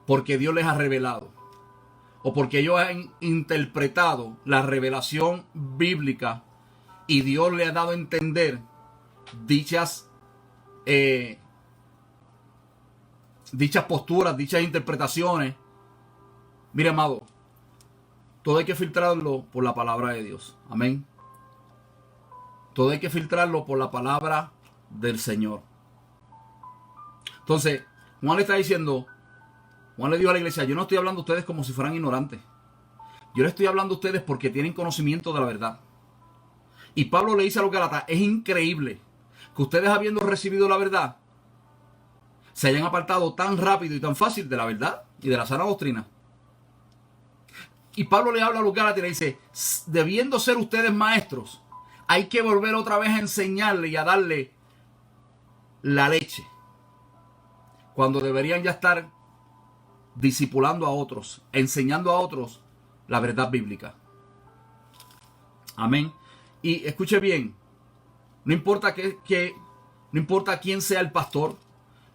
porque Dios les ha revelado o porque ellos han interpretado la revelación bíblica y Dios le ha dado a entender dichas posturas, dichas interpretaciones. Mire, amado, todo hay que filtrarlo por la palabra de Dios. Amén. Todo hay que filtrarlo por la palabra del Señor. Entonces, Juan le está diciendo, Juan le dijo a la iglesia, yo no estoy hablando a ustedes como si fueran ignorantes. Yo le estoy hablando a ustedes porque tienen conocimiento de la verdad. Y Pablo le dice a los Gálatas, es increíble que ustedes, habiendo recibido la verdad, se hayan apartado tan rápido y tan fácil de la verdad y de la sana doctrina. Y Pablo le habla a los Gálatas y le dice, debiendo ser ustedes maestros, hay que volver otra vez a enseñarle y a darle la leche, cuando deberían ya estar discipulando a otros, enseñando a otros la verdad bíblica. Amén. Y escuche bien, no importa no importa quién sea el pastor,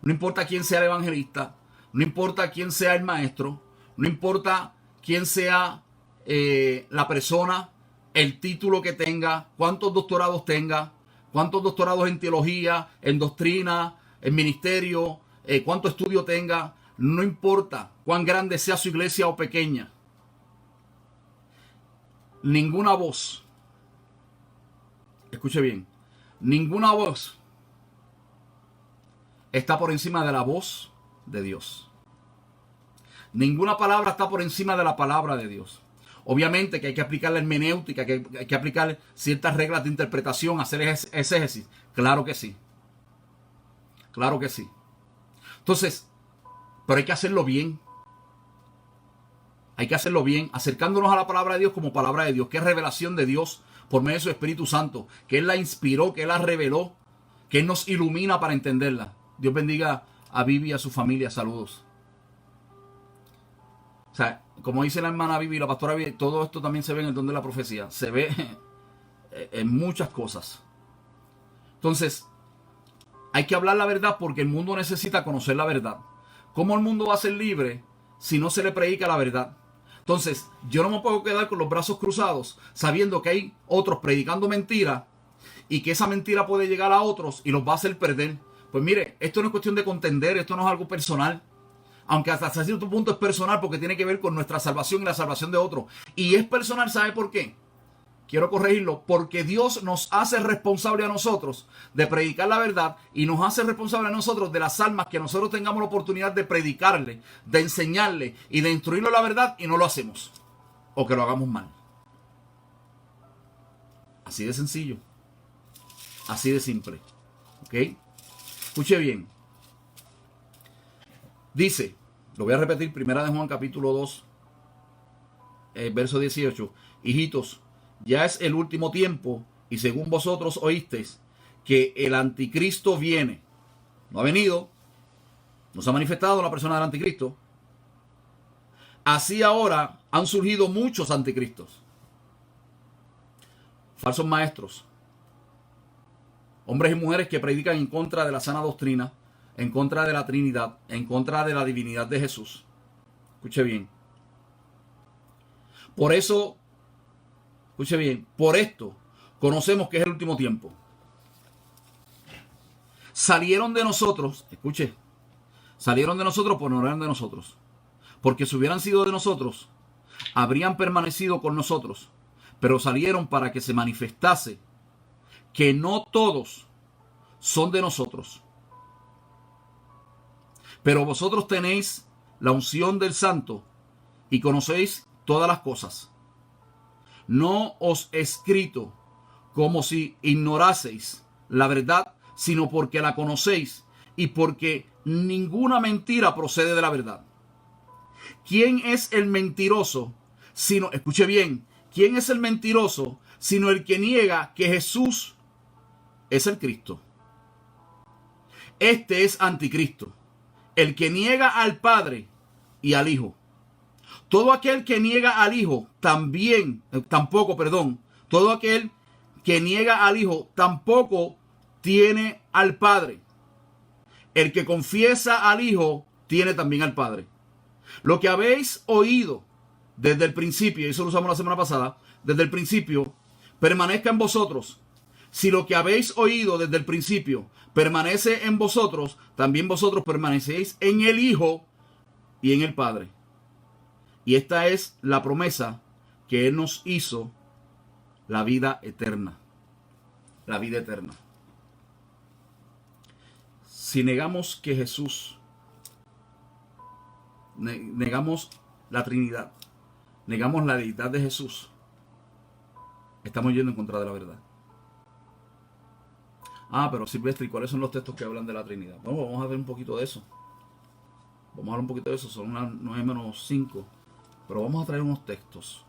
no importa quién sea el evangelista, no importa quién sea el maestro, no importa quién sea la persona, el título que tenga, cuántos doctorados tenga, cuántos doctorados en teología, en doctrina, en ministerio, cuánto estudio tenga, no importa cuán grande sea su iglesia o pequeña. Ninguna voz, escuche bien, ninguna voz está por encima de la voz de Dios. Ninguna palabra está por encima de la palabra de Dios. Obviamente que hay que aplicar la hermenéutica, que hay que aplicar ciertas reglas de interpretación, hacer exégesis. Claro que sí. Claro que sí. Entonces, pero hay que hacerlo bien. Hay que hacerlo bien, acercándonos a la palabra de Dios como palabra de Dios, que es revelación de Dios por medio de su Espíritu Santo, que Él la inspiró, que Él la reveló, que Él nos ilumina para entenderla. Dios bendiga a Vivi y a su familia. Saludos. O sea, como dice la hermana Vivi y la pastora Vivi, todo esto también se ve en el don de la profecía. Se ve en muchas cosas. Entonces, hay que hablar la verdad porque el mundo necesita conocer la verdad. ¿Cómo el mundo va a ser libre si no se le predica la verdad? Entonces, yo no me puedo quedar con los brazos cruzados sabiendo que hay otros predicando mentira y que esa mentira puede llegar a otros y los va a hacer perder. Pues mire, esto no es cuestión de contender, esto no es algo personal. Aunque hasta cierto punto es personal porque tiene que ver con nuestra salvación y la salvación de otros. Y es personal, ¿sabe por qué? Quiero corregirlo, porque Dios nos hace responsable a nosotros de predicar la verdad y nos hace responsable a nosotros de las almas que nosotros tengamos la oportunidad de predicarle, de enseñarle y de instruirlo en la verdad y no lo hacemos. O que lo hagamos mal. Así de sencillo. Así de simple. ¿Ok? Escuche bien. Dice, lo voy a repetir, Primera de Juan capítulo 2, verso 18. Hijitos, ya es el último tiempo y según vosotros oísteis que el anticristo viene. No ha venido, no se ha manifestado la persona del anticristo. Así ahora han surgido muchos anticristos. Falsos maestros. Hombres y mujeres que predican en contra de la sana doctrina, en contra de la Trinidad, en contra de la divinidad de Jesús. Escuche bien. Por eso, escuche bien, por esto conocemos que es el último tiempo. Salieron de nosotros, escuche, salieron de nosotros, pues no eran de nosotros. Porque si hubieran sido de nosotros, habrían permanecido con nosotros. Pero salieron para que se manifestase que no todos son de nosotros. Pero vosotros tenéis la unción del Santo y conocéis todas las cosas. No os he escrito como si ignoraseis la verdad, sino porque la conocéis y porque ninguna mentira procede de la verdad. ¿Quién es el mentiroso? Sino, escuche bien, ¿quién es el mentiroso? Sino el que niega que Jesús es el Cristo. Este es anticristo, el que niega al Padre y al Hijo. Todo aquel que niega al Hijo todo aquel que niega al Hijo tampoco tiene al Padre. El que confiesa al Hijo tiene también al Padre. Lo que habéis oído desde el principio, y eso lo usamos la semana pasada, desde el principio, permanezca en vosotros. Si lo que habéis oído desde el principio permanece en vosotros, también vosotros permanecéis en el Hijo y en el Padre. Y esta es la promesa que Él nos hizo, la vida eterna. La vida eterna. Si negamos que Jesús, negamos la Trinidad, negamos la deidad de Jesús, estamos yendo en contra de la verdad. Pero Silvestre, ¿y cuáles son los textos que hablan de la Trinidad? Bueno, vamos a ver un poquito de eso. Vamos a hablar un poquito de eso, son las 9:05. Pero vamos a traer unos textos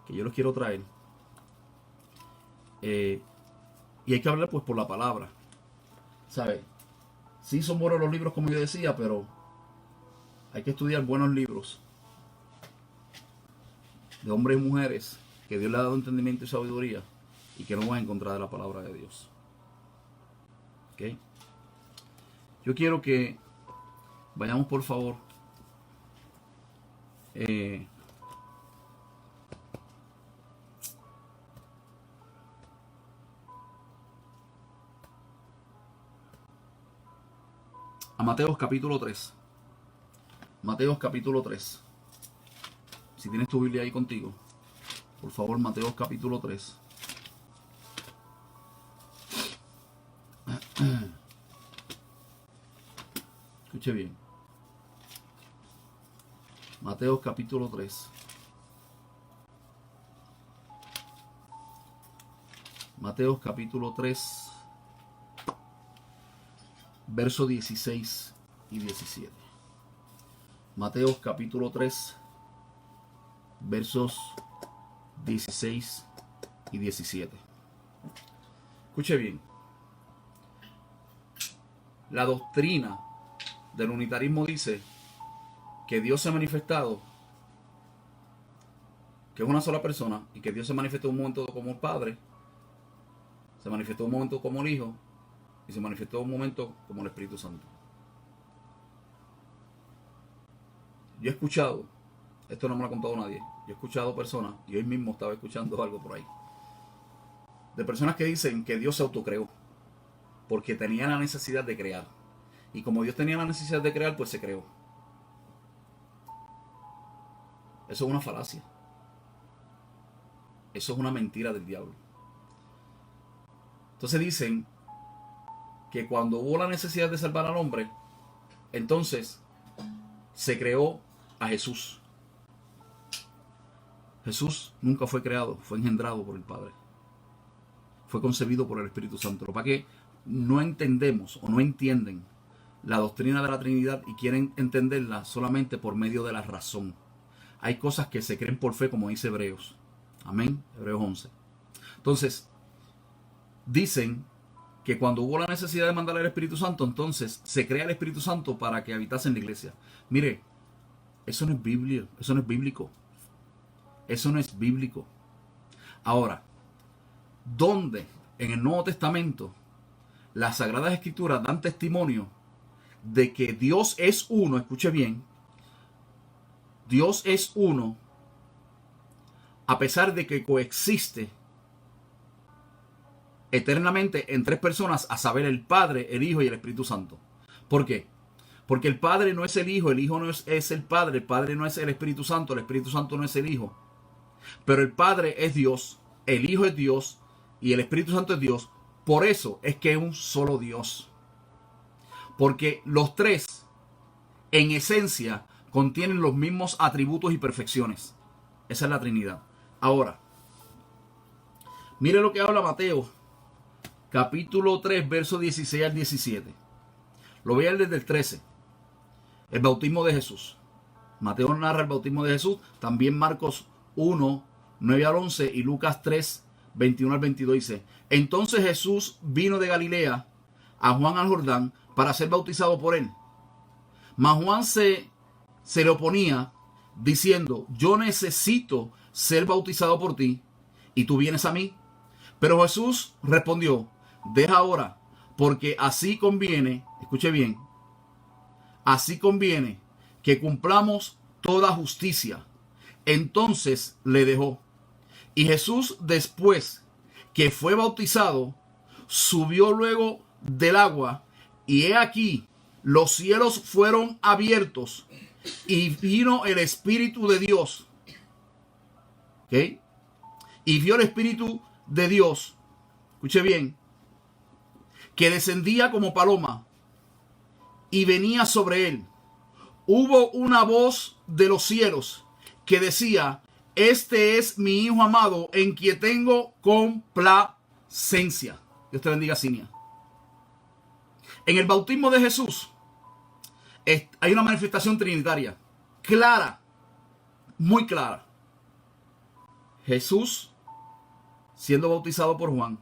que yo los quiero traer. Y hay que hablar pues por la palabra. ¿Sabes? Sí son buenos los libros como yo decía, pero hay que estudiar buenos libros de hombres y mujeres que Dios le ha dado entendimiento y sabiduría y que no van en contra de la palabra de Dios. ¿Ok? Yo quiero que vayamos por favor a Mateos capítulo 3. Mateos capítulo 3. Si tienes tu Biblia ahí contigo, por favor, Mateos capítulo 3. Escuche bien. Mateos capítulo 3. Mateos capítulo 3, versos 16 y 17. Mateos capítulo 3, versos 16 y 17. Escuche bien. La doctrina del unitarismo dice que Dios se ha manifestado, que es una sola persona, y que Dios se manifestó en un momento como el Padre, se manifestó en un momento como el Hijo, y se manifestó en un momento como el Espíritu Santo. Yo he escuchado, esto no me lo ha contado nadie, yo he escuchado personas, y hoy mismo estaba escuchando algo por ahí, de personas que dicen que Dios se autocreó, porque tenía la necesidad de crear. Y como Dios tenía la necesidad de crear, pues se creó. Eso es una falacia. Eso es una mentira del diablo. Entonces dicen que cuando hubo la necesidad de salvar al hombre, entonces se creó a Jesús. Jesús nunca fue creado, fue engendrado por el Padre. Fue concebido por el Espíritu Santo. ¿Para qué no entendemos o no entienden la doctrina de la Trinidad y quieren entenderla solamente por medio de la razón? Hay cosas que se creen por fe, como dice Hebreos. Amén. Hebreos 11. Entonces, dicen que cuando hubo la necesidad de mandar al Espíritu Santo, entonces se crea el Espíritu Santo para que habitase en la iglesia. Mire, eso no es Biblia, eso no es bíblico. Eso no es bíblico. Ahora, ¿dónde en el Nuevo Testamento las Sagradas Escrituras dan testimonio de que Dios es uno? Escuche bien. Dios es uno a pesar de que coexiste eternamente en tres personas, a saber, el Padre, el Hijo y el Espíritu Santo. ¿Por qué? Porque el Padre no es el Hijo no es el Padre no es el Espíritu Santo no es el Hijo. Pero el Padre es Dios, el Hijo es Dios y el Espíritu Santo es Dios. Por eso es que es un solo Dios. Porque los tres, en esencia, contienen los mismos atributos y perfecciones. Esa es la Trinidad. Ahora, mire lo que habla Mateo, capítulo 3, versos 16 al 17. Lo voy a leer desde el 13. El bautismo de Jesús. Mateo narra el bautismo de Jesús. También Marcos 1, 9 al 11 y Lucas 3, 21 al 22 dice: entonces Jesús vino de Galilea a Juan al Jordán para ser bautizado por él. Mas Juan se le oponía diciendo: yo necesito ser bautizado por ti y tú vienes a mí. Pero Jesús respondió: deja ahora, porque así conviene, escuche bien, así conviene que cumplamos toda justicia. Entonces le dejó. Y Jesús, después que fue bautizado, subió luego del agua, y he aquí, los cielos fueron abiertos, y vino el Espíritu de Dios. ¿Ok? Y vio el Espíritu de Dios, escuche bien, que descendía como paloma y venía sobre él. Hubo una voz de los cielos que decía: este es mi Hijo amado, en quien tengo complacencia. Dios te bendiga, Cinia. En el bautismo de Jesús hay una manifestación trinitaria clara, muy clara. Jesús siendo bautizado por Juan,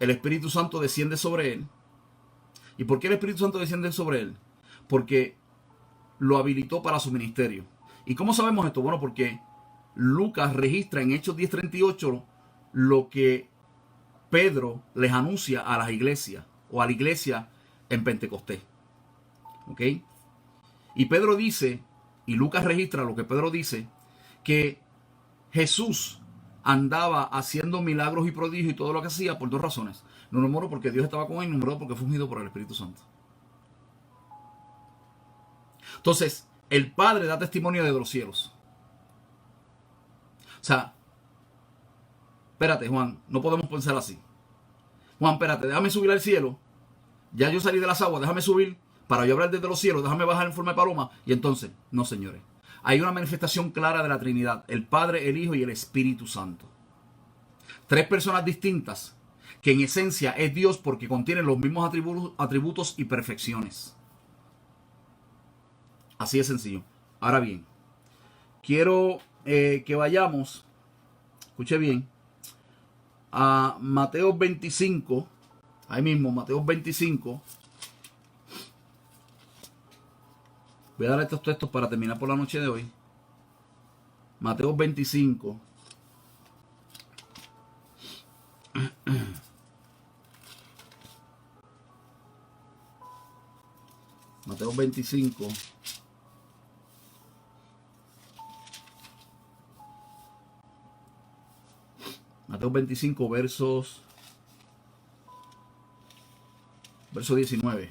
el Espíritu Santo desciende sobre él. ¿Y por qué el Espíritu Santo desciende sobre él? Porque lo habilitó para su ministerio. ¿Y cómo sabemos esto? Bueno, porque Lucas registra en Hechos 10:38 lo que Pedro les anuncia a las iglesias, o a la iglesia en Pentecostés. ¿Ok? Y Pedro dice, y Lucas registra lo que Pedro dice, que Jesús andaba haciendo milagros y prodigios y todo lo que hacía por dos razones. Número uno, porque Dios estaba con él. Número dos, porque fue ungido por el Espíritu Santo. Entonces, el Padre da testimonio de los cielos. O sea, espérate, Juan, no podemos pensar así. Juan, espérate, déjame subir al cielo. Ya yo salí de las aguas, déjame subir para yo hablar desde los cielos, déjame bajar en forma de paloma. Y entonces, no, señores. Hay una manifestación clara de la Trinidad: el Padre, el Hijo y el Espíritu Santo. Tres personas distintas, que en esencia es Dios porque contienen los mismos atributos y perfecciones. Así de sencillo. Ahora bien, quiero que vayamos, escuche bien, a Mateo 25, ahí mismo, Mateo 25. Voy a dar estos textos para terminar por la noche de hoy. Mateo 25. Mateo 25. Mateo 25, verso 19.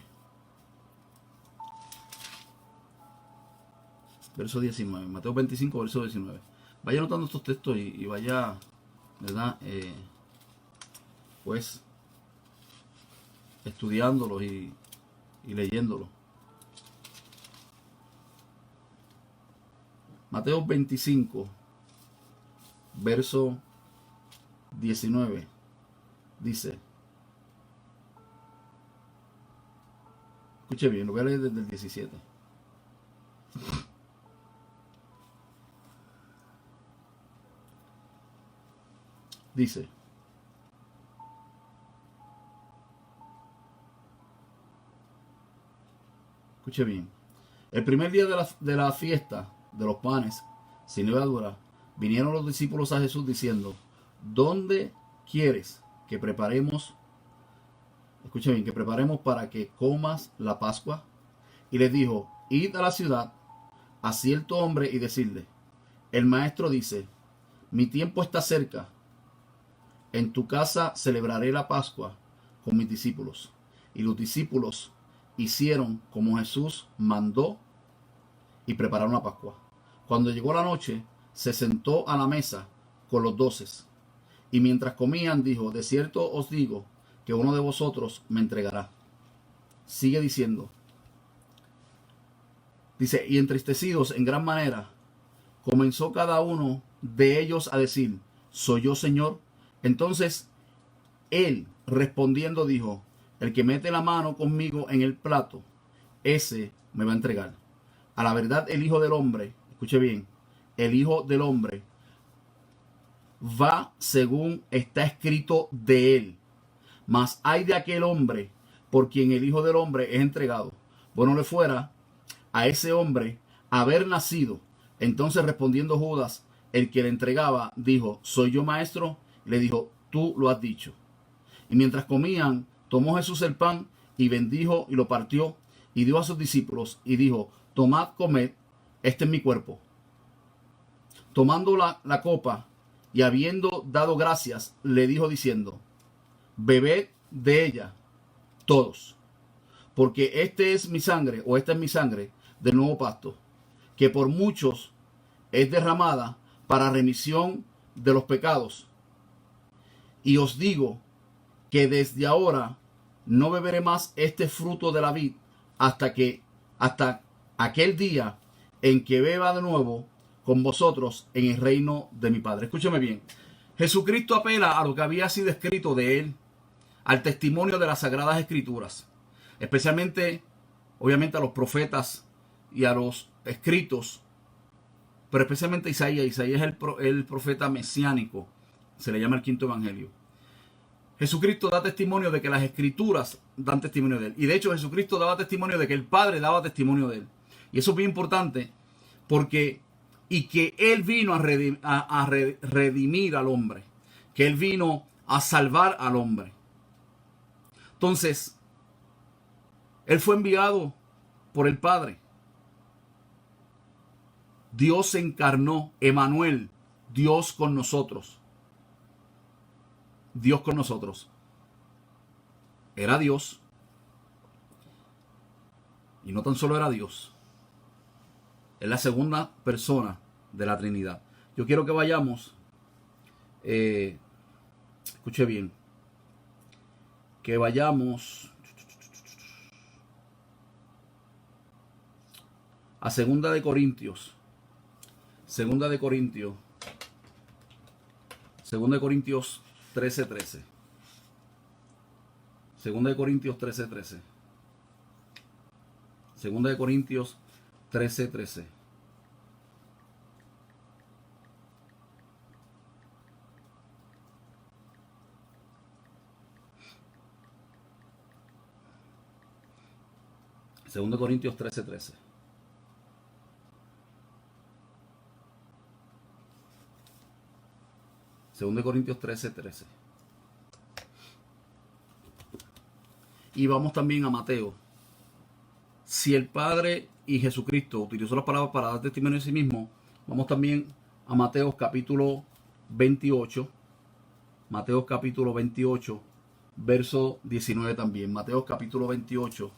Verso 19. Mateo 25, verso 19. Vaya anotando estos textos y vaya, ¿verdad? Pues estudiándolos y leyéndolos. Mateo 25, verso 19, dice, escuche bien, lo voy a leer desde el 17. Dice, escuche bien, el primer día de la fiesta de los panes sin levadura, vinieron los discípulos a Jesús diciendo: ¿dónde quieres que preparemos? Escuche bien, que preparemos para que comas la Pascua. Y les dijo: id a la ciudad a cierto hombre y decidle: el maestro dice, mi tiempo está cerca. En tu casa celebraré la Pascua con mis discípulos. Y los discípulos hicieron como Jesús mandó y prepararon la Pascua. Cuando llegó la noche, se sentó a la mesa con los 12. Y mientras comían, dijo: de cierto os digo que uno de vosotros me entregará. Sigue diciendo. Dice: y entristecidos en gran manera, comenzó cada uno de ellos a decir: ¿soy yo, Señor? Entonces él respondiendo dijo: el que mete la mano conmigo en el plato, ese me va a entregar. A la verdad, el Hijo del Hombre, escuche bien, el Hijo del Hombre va según está escrito de él. Mas hay de aquel hombre por quien el Hijo del Hombre es entregado. Bueno le fuera a ese hombre haber nacido. Entonces respondiendo Judas, el que le entregaba, dijo: ¿soy yo, maestro? Le dijo: tú lo has dicho. Y mientras comían, Tomó Jesús el pan y bendijo y lo partió y dio a sus discípulos y dijo: tomad, comed, este es mi cuerpo. Tomando la copa y habiendo dado gracias, le dijo diciendo: bebed de ella todos, porque este es mi sangre, o esta es mi sangre del nuevo pacto, que por muchos es derramada para remisión de los pecados. Y os digo que desde ahora no beberé más este fruto de la vid hasta aquel día en que beba de nuevo con vosotros en el reino de mi Padre. Escúcheme bien. Jesucristo apela a lo que había sido escrito de él, al testimonio de las Sagradas Escrituras, especialmente, obviamente, a los profetas y a los escritos, pero especialmente Isaías. Isaías es el profeta mesiánico, se le llama el quinto evangelio. Jesucristo da testimonio de que las Escrituras dan testimonio de él, y de hecho Jesucristo daba testimonio de que el Padre daba testimonio de él, y eso es bien importante, porque que él vino a redimir al hombre, que él vino a salvar al hombre. Entonces, él fue enviado por el Padre. Dios se encarnó, Emmanuel, Dios con nosotros. Dios con nosotros. Era Dios. Y no tan solo era Dios. Es la segunda persona de la Trinidad. Yo quiero que vayamos, escuche bien, que vayamos a Segunda de Corintios 13:13. Segunda de Corintios 13:13. Segunda de Corintios 13:13. Segunda de Corintios 13:13. Segunda de Corintios 13:13. Y vamos también a Mateo. Si el Padre y Jesucristo utilizó las palabras para dar testimonio de sí mismo, vamos también a Mateo capítulo 28. Mateo capítulo 28, verso 19 también. Mateo capítulo 28.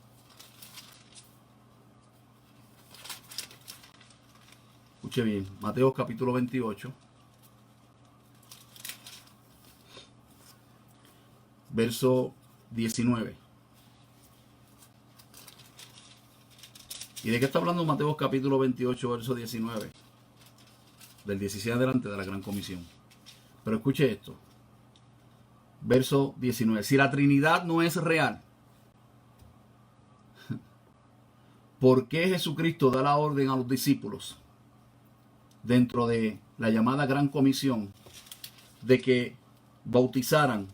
Escuche bien. Mateo capítulo 28. Verso 19. ¿Y de qué está hablando Mateo capítulo 28, verso 19? Del 16 adelante de la Gran Comisión. Pero escuche esto. Verso 19. Si la Trinidad no es real, ¿por qué Jesucristo da la orden a los discípulos dentro de la llamada Gran Comisión de que bautizaran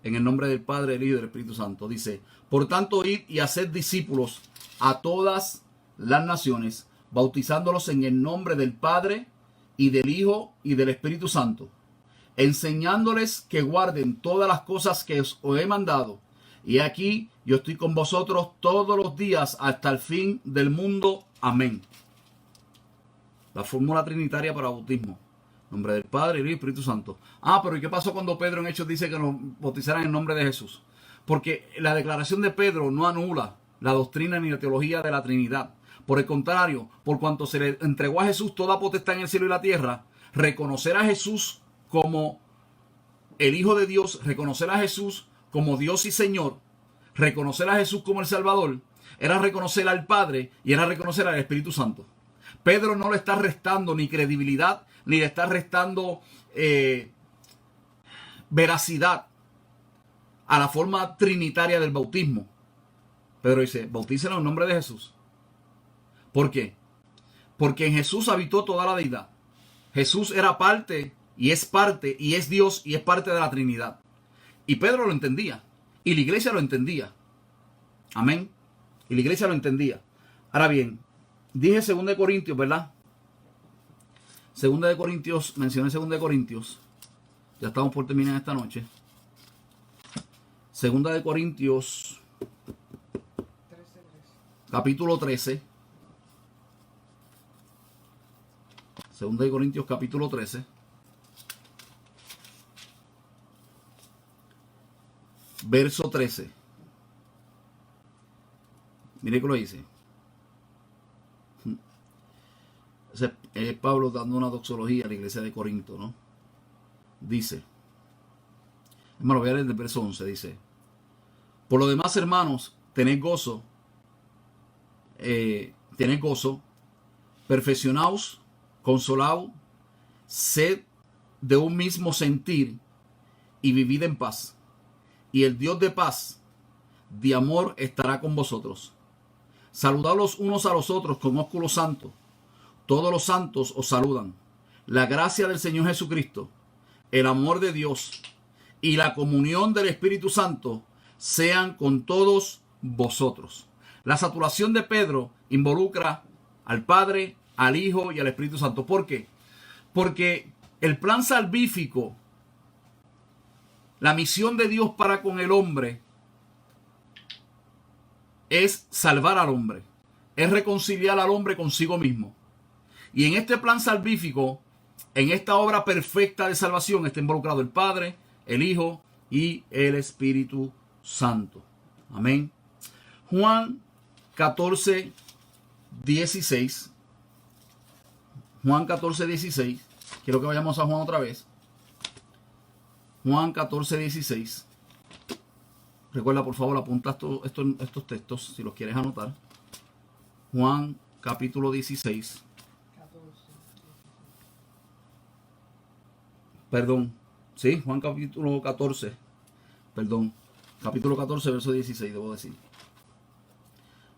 en el nombre del Padre, del Hijo y del Espíritu Santo? Dice: por tanto, id y haced discípulos a todas las naciones, bautizándolos en el nombre del Padre y del Hijo y del Espíritu Santo, enseñándoles que guarden todas las cosas que os he mandado. Y aquí yo estoy con vosotros todos los días hasta el fin del mundo. Amén. La fórmula trinitaria para bautismo. En nombre del Padre, el Hijo y el Espíritu Santo. Pero ¿y qué pasó cuando Pedro en Hechos dice que nos bautizaran en nombre de Jesús? Porque la declaración de Pedro no anula la doctrina ni la teología de la Trinidad. Por el contrario, por cuanto se le entregó a Jesús toda potestad en el cielo y la tierra, reconocer a Jesús como el Hijo de Dios, reconocer a Jesús como Dios y Señor, reconocer a Jesús como el Salvador, era reconocer al Padre y era reconocer al Espíritu Santo. Pedro no le está restando ni credibilidad, ni le está restando veracidad a la forma trinitaria del bautismo. Pedro dice: bautícenlo en nombre de Jesús. ¿Por qué? Porque en Jesús habitó toda la deidad. Jesús era parte y es Dios y es parte de la Trinidad. Y Pedro lo entendía. Y la iglesia lo entendía. Amén. Y la iglesia lo entendía. Ahora bien, dije 2 Corintios, ¿verdad? 2 Corintios, mencioné 2 Corintios. Ya estamos por terminar esta noche. Segunda de Corintios, capítulo 13. Segunda de Corintios, capítulo 13. Verso 13. Mire que lo dice. Es Pablo dando una doxología a la iglesia de Corinto, ¿no? Dice, hermano, voy a leer el verso 11, dice: por lo demás, hermanos, tened gozo, perfeccionaos, consolaos, sed de un mismo sentir y vivid en paz. Y el Dios de paz, de amor, estará con vosotros. Saludad los unos a los otros con ósculo santo. Todos los santos os saludan. La gracia del Señor Jesucristo, el amor de Dios y la comunión del Espíritu Santo sean con todos vosotros. La saturación de Pedro involucra al Padre, al Hijo y al Espíritu Santo. ¿Por qué? Porque el plan salvífico, la misión de Dios para con el hombre, es salvar al hombre, es reconciliar al hombre consigo mismo. Y en este plan salvífico, en esta obra perfecta de salvación, está involucrado el Padre, el Hijo y el Espíritu Santo. Amén. Juan 14, 16. Juan 14, 16. Quiero que vayamos a Juan otra vez. Juan 14, 16. Recuerda, por favor, apunta estos textos si los quieres anotar. Juan capítulo 16. Perdón. Sí, Juan capítulo 14. Perdón. Capítulo 14, verso 16, debo decir.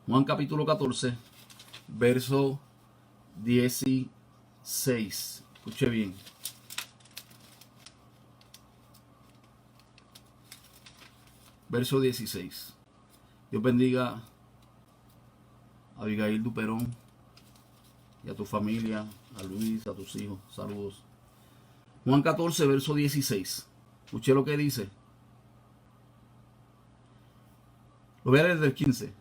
Juan capítulo 14, verso 16. Escuche bien. Verso 16. Dios bendiga a Abigail Duperón y a tu familia, a Luis, a tus hijos. Saludos. Juan 14, verso 16. Escuché lo que dice. Lo voy a leer del 15.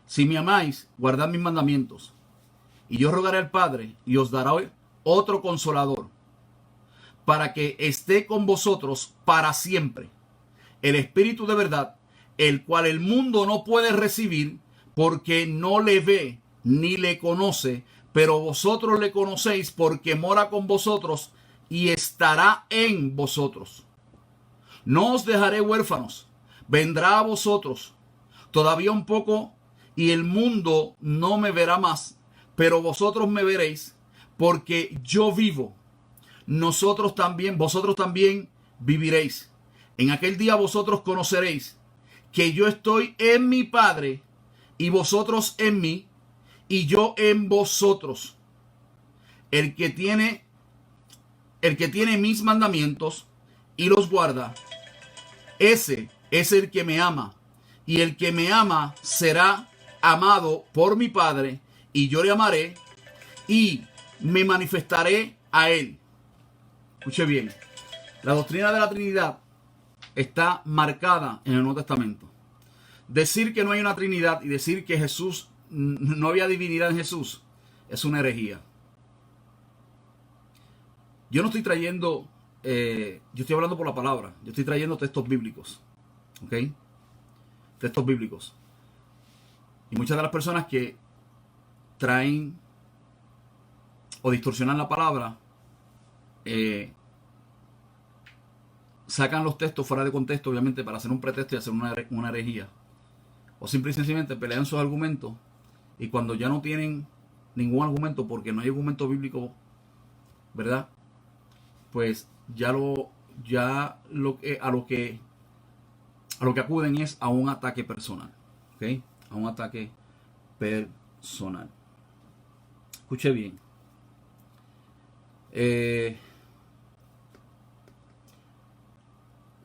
Si me amáis, guardad mis mandamientos. Y yo rogaré al Padre y os dará otro consolador, para que esté con vosotros para siempre. El Espíritu de verdad, el cual el mundo no puede recibir porque no le ve ni le conoce, pero vosotros le conocéis porque mora con vosotros y estará en vosotros. No os dejaré huérfanos, vendrá a vosotros. Todavía un poco y el mundo no me verá más, pero vosotros me veréis, porque yo vivo. Vosotros también viviréis. En aquel día vosotros conoceréis que yo estoy en mi Padre y vosotros en mí y yo en vosotros. El que tiene mis mandamientos y los guarda, ese es el que me ama. Y el que me ama será amado por mi Padre, y yo le amaré y me manifestaré a él. Escuche bien. La doctrina de la Trinidad está marcada en el Nuevo Testamento. Decir que no hay una Trinidad y decir que Jesús, no había divinidad en Jesús, es una herejía. Yo no estoy trayendo, yo estoy hablando por la palabra, yo estoy trayendo textos bíblicos. ¿Ok? Textos bíblicos. Y muchas de las personas que traen o distorsionan la palabra, sacan los textos fuera de contexto, obviamente, para hacer un pretexto y hacer una herejía. O simple y sencillamente pelean sus argumentos, y cuando ya no tienen ningún argumento, porque no hay argumento bíblico, ¿verdad? Pues a lo que acuden es a un ataque personal. ¿Ok? A un ataque personal. Escuche bien.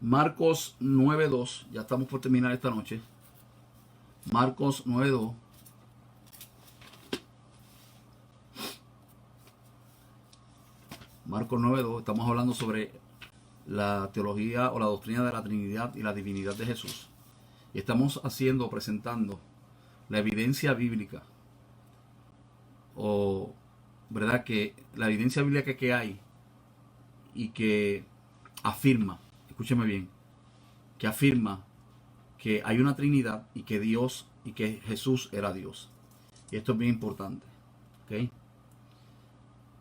Marcos 9:2. Ya estamos por terminar esta noche. Marcos 9:2. Marcos 9:2. Estamos hablando sobre la teología o la doctrina de la Trinidad y la divinidad de Jesús. Y estamos presentando la evidencia bíblica, o verdad que la evidencia bíblica que hay y que afirma, escúcheme bien, que afirma que hay una Trinidad y que Dios y que Jesús era Dios. Y esto es bien importante. ¿Okay?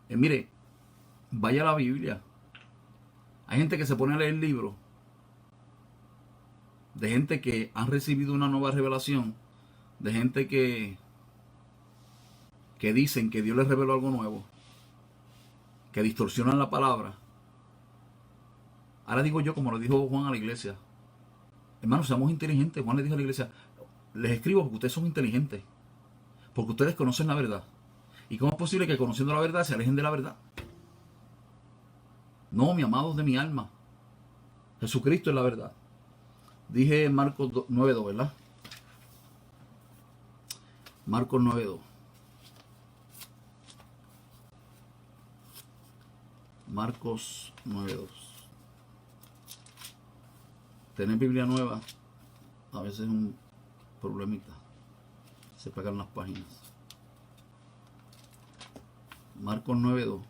Mire, vaya a la Biblia. Hay gente que se pone a leer libros de gente que han recibido una nueva revelación, de gente que dicen que Dios les reveló algo nuevo, que distorsionan la palabra. Ahora digo yo, como lo dijo Juan a la iglesia, hermanos, seamos inteligentes. Juan le dijo a la iglesia, les escribo porque ustedes son inteligentes, porque ustedes conocen la verdad. ¿Y cómo es posible que conociendo la verdad se alejen de la verdad? No, mi amados de mi alma, Jesucristo es la verdad. Dije Marcos 9:2, ¿verdad? Marcos 9:2. Marcos 9:2. Tener Biblia nueva a veces es un problemita. Se pegan las páginas. Marcos 9:2.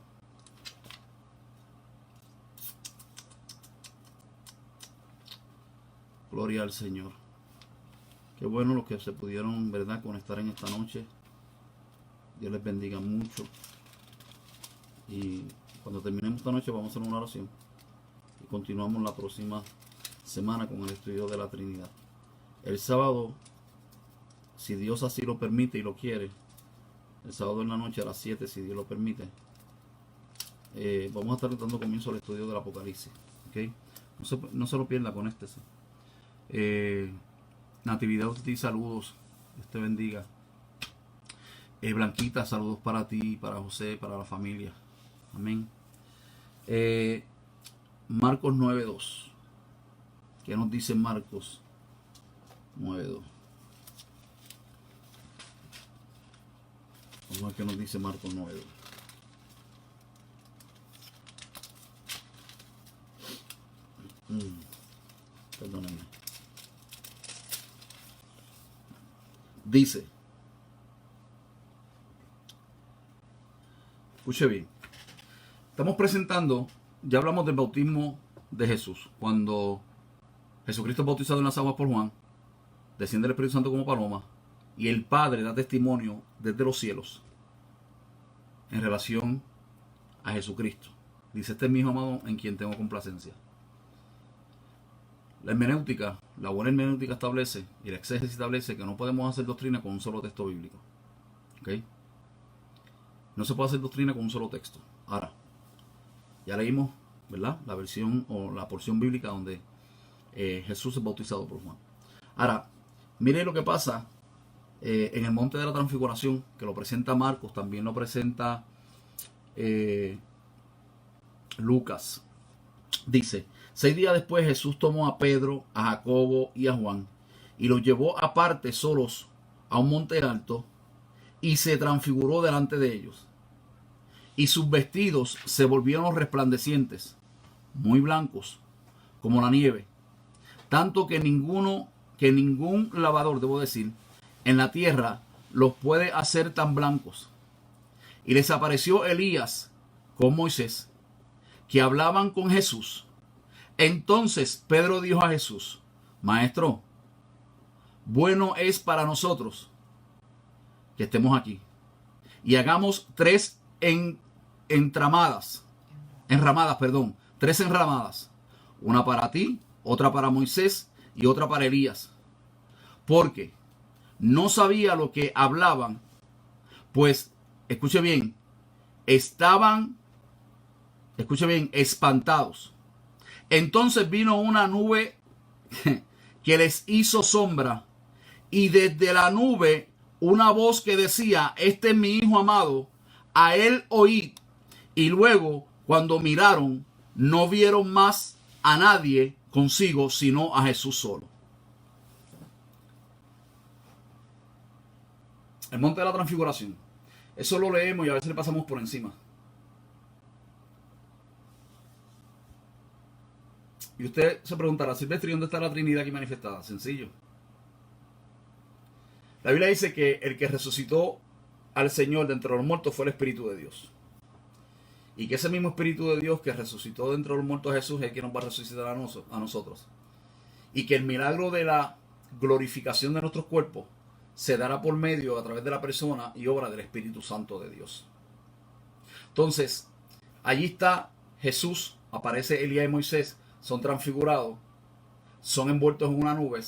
Gloria al Señor. Qué bueno los que se pudieron, ¿verdad?, conectar en esta noche. Dios les bendiga mucho. Y cuando terminemos esta noche vamos a hacer una oración. Y continuamos la próxima semana con el estudio de la Trinidad. El sábado, si Dios así lo permite y lo quiere, el sábado en la noche a las 7, si Dios lo permite, vamos a estar dando comienzo al estudio del Apocalipsis. ¿Okay? No se lo pierda, conéctese. Natividad, usted saludos, Dios te bendiga. Blanquita, saludos para ti, para José, para la familia. Amén. Marcos 9:2. ¿Qué nos dice Marcos 9:2? Vamos a ver qué nos dice Marcos 9:2. Perdónenme. Dice, escuche bien, estamos presentando, ya hablamos del bautismo de Jesús, cuando Jesucristo es bautizado en las aguas por Juan, desciende el Espíritu Santo como paloma, y el Padre da testimonio desde los cielos en relación a Jesucristo. Dice, este es mi hijo amado en quien tengo complacencia. La hermenéutica, la buena hermenéutica establece, y la exégesis establece que no podemos hacer doctrina con un solo texto bíblico. ¿Okay? No se puede hacer doctrina con un solo texto. Ahora, ya leímos, ¿verdad?, la versión o la porción bíblica donde Jesús es bautizado por Juan. Ahora, mire lo que pasa en el monte de la transfiguración, que lo presenta Marcos, también lo presenta Lucas. Dice, 6 días después Jesús tomó a Pedro, a Jacobo y a Juan y los llevó aparte solos a un monte alto y se transfiguró delante de ellos. Y sus vestidos se volvieron resplandecientes, muy blancos, como la nieve, tanto que ningún lavador, debo decir, en la tierra los puede hacer tan blancos. Y les apareció Elías con Moisés, que hablaban con Jesús. Entonces Pedro dijo a Jesús, Maestro, bueno es para nosotros que estemos aquí y hagamos tres enramadas, una para ti, otra para Moisés y otra para Elías, porque no sabía lo que hablaban, pues, escuche bien, estaban espantados. Entonces vino una nube que les hizo sombra, y desde la nube una voz que decía, este es mi hijo amado, a él oíd. Y luego, cuando miraron, no vieron más a nadie consigo, sino a Jesús solo. El monte de la transfiguración. Eso lo leemos y a veces le pasamos por encima. Y usted se preguntará, Silvestre, ¿dónde está la Trinidad aquí manifestada? Sencillo. La Biblia dice que el que resucitó al Señor de entre los muertos fue el Espíritu de Dios. Y que ese mismo Espíritu de Dios que resucitó de entre los muertos a Jesús es el que nos va a resucitar a nosotros. Y que el milagro de la glorificación de nuestros cuerpos se dará por medio a través de la persona y obra del Espíritu Santo de Dios. Entonces, allí está Jesús, aparece Elías y Moisés, son transfigurados, son envueltos en una nube.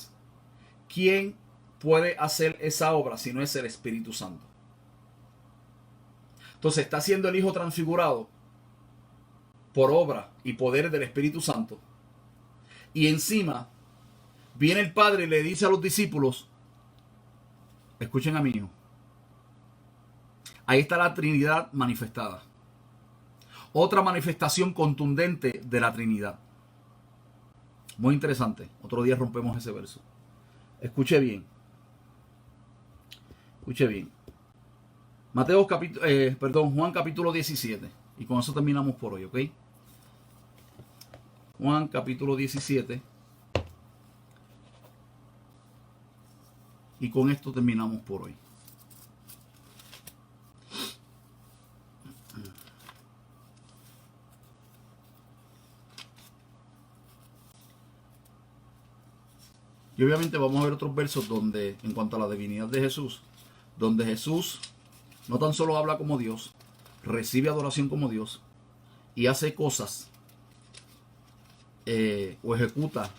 ¿Quién puede hacer esa obra si no es el Espíritu Santo? Entonces está siendo el Hijo transfigurado por obra y poder del Espíritu Santo. Y encima viene el Padre y le dice a los discípulos, escuchen a mi Hijo. Ahí está la Trinidad manifestada. Otra manifestación contundente de la Trinidad. Muy interesante. Otro día rompemos ese verso. Escuche bien. Escuche bien. Juan capítulo 17. Y con eso terminamos por hoy, ¿ok? Juan capítulo 17. Y con esto terminamos por hoy. Y obviamente vamos a ver otros versos donde, en cuanto a la divinidad de Jesús, donde Jesús no tan solo habla como Dios, recibe adoración como Dios y hace cosas o ejecuta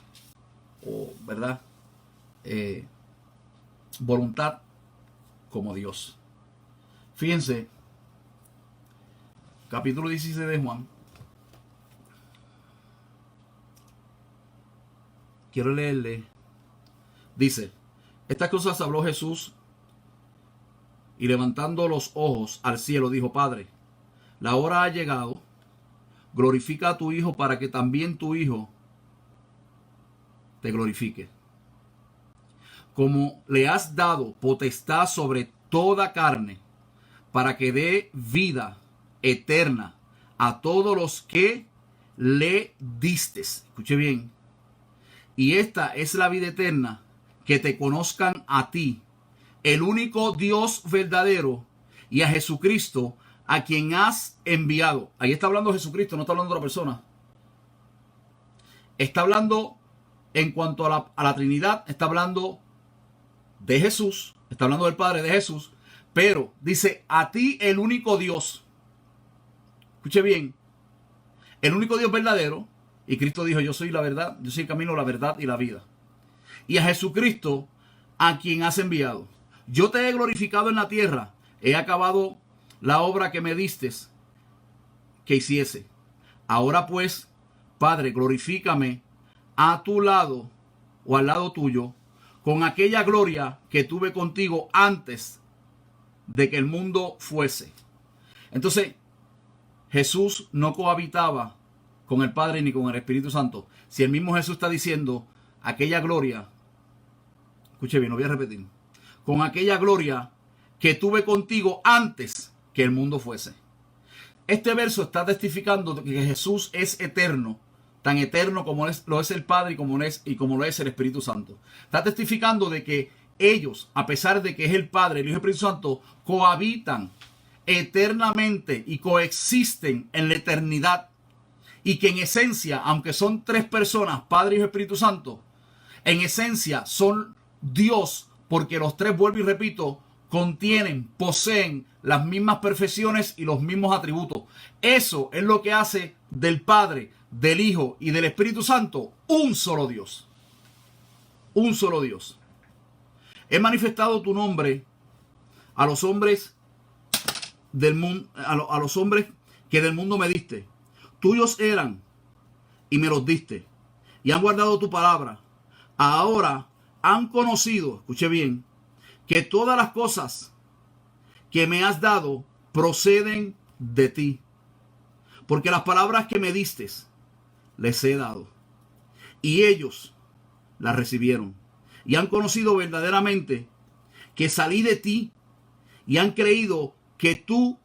¿verdad? Voluntad como Dios. Fíjense, capítulo 16 de Juan. Quiero leerle. Dice, estas cosas habló Jesús y levantando los ojos al cielo dijo, Padre, la hora ha llegado, glorifica a tu Hijo para que también tu Hijo te glorifique. Como le has dado potestad sobre toda carne, para que dé vida eterna a todos los que le distes. Escuche bien. Y esta es la vida eterna, que te conozcan a ti, el único Dios verdadero, y a Jesucristo, a quien has enviado. Ahí está hablando Jesucristo, no está hablando de otra persona. Está hablando en cuanto a la Trinidad, está hablando de Jesús, está hablando del Padre de Jesús, pero dice, a ti el único Dios. Escuche bien, el único Dios verdadero, y Cristo dijo, yo soy la verdad, yo soy el camino, la verdad y la vida. Y a Jesucristo, a quien has enviado. Yo te he glorificado en la tierra, he acabado la obra que me distes que hiciese. Ahora pues, Padre, glorifícame a tu lado o al lado tuyo, con aquella gloria que tuve contigo antes de que el mundo fuese. Entonces, Jesús no cohabitaba con el Padre ni con el Espíritu Santo. Si el mismo Jesús está diciendo, aquella gloria, escuche bien, lo voy a repetir, con aquella gloria que tuve contigo antes que el mundo fuese. Este verso está testificando de que Jesús es eterno, tan eterno como lo es el Padre y como lo es el Espíritu Santo. Está testificando de que ellos, a pesar de que es el Padre, el Hijo y el Espíritu Santo, cohabitan eternamente y coexisten en la eternidad. Y que en esencia, aunque son tres personas, Padre, Hijo y Espíritu Santo, en esencia son Dios, porque los tres, vuelvo y repito, poseen las mismas perfecciones y los mismos atributos. Eso es lo que hace del Padre, del Hijo y del Espíritu Santo un solo Dios. Un solo Dios. He manifestado tu nombre a los hombres del mundo, a los hombres que del mundo me diste. Tuyos eran y me los diste, y han guardado tu palabra. Ahora han conocido, escuche bien, que todas las cosas que me has dado proceden de ti, porque las palabras que me diste les he dado, y ellos las recibieron, y han conocido verdaderamente que salí de ti, y han creído que tú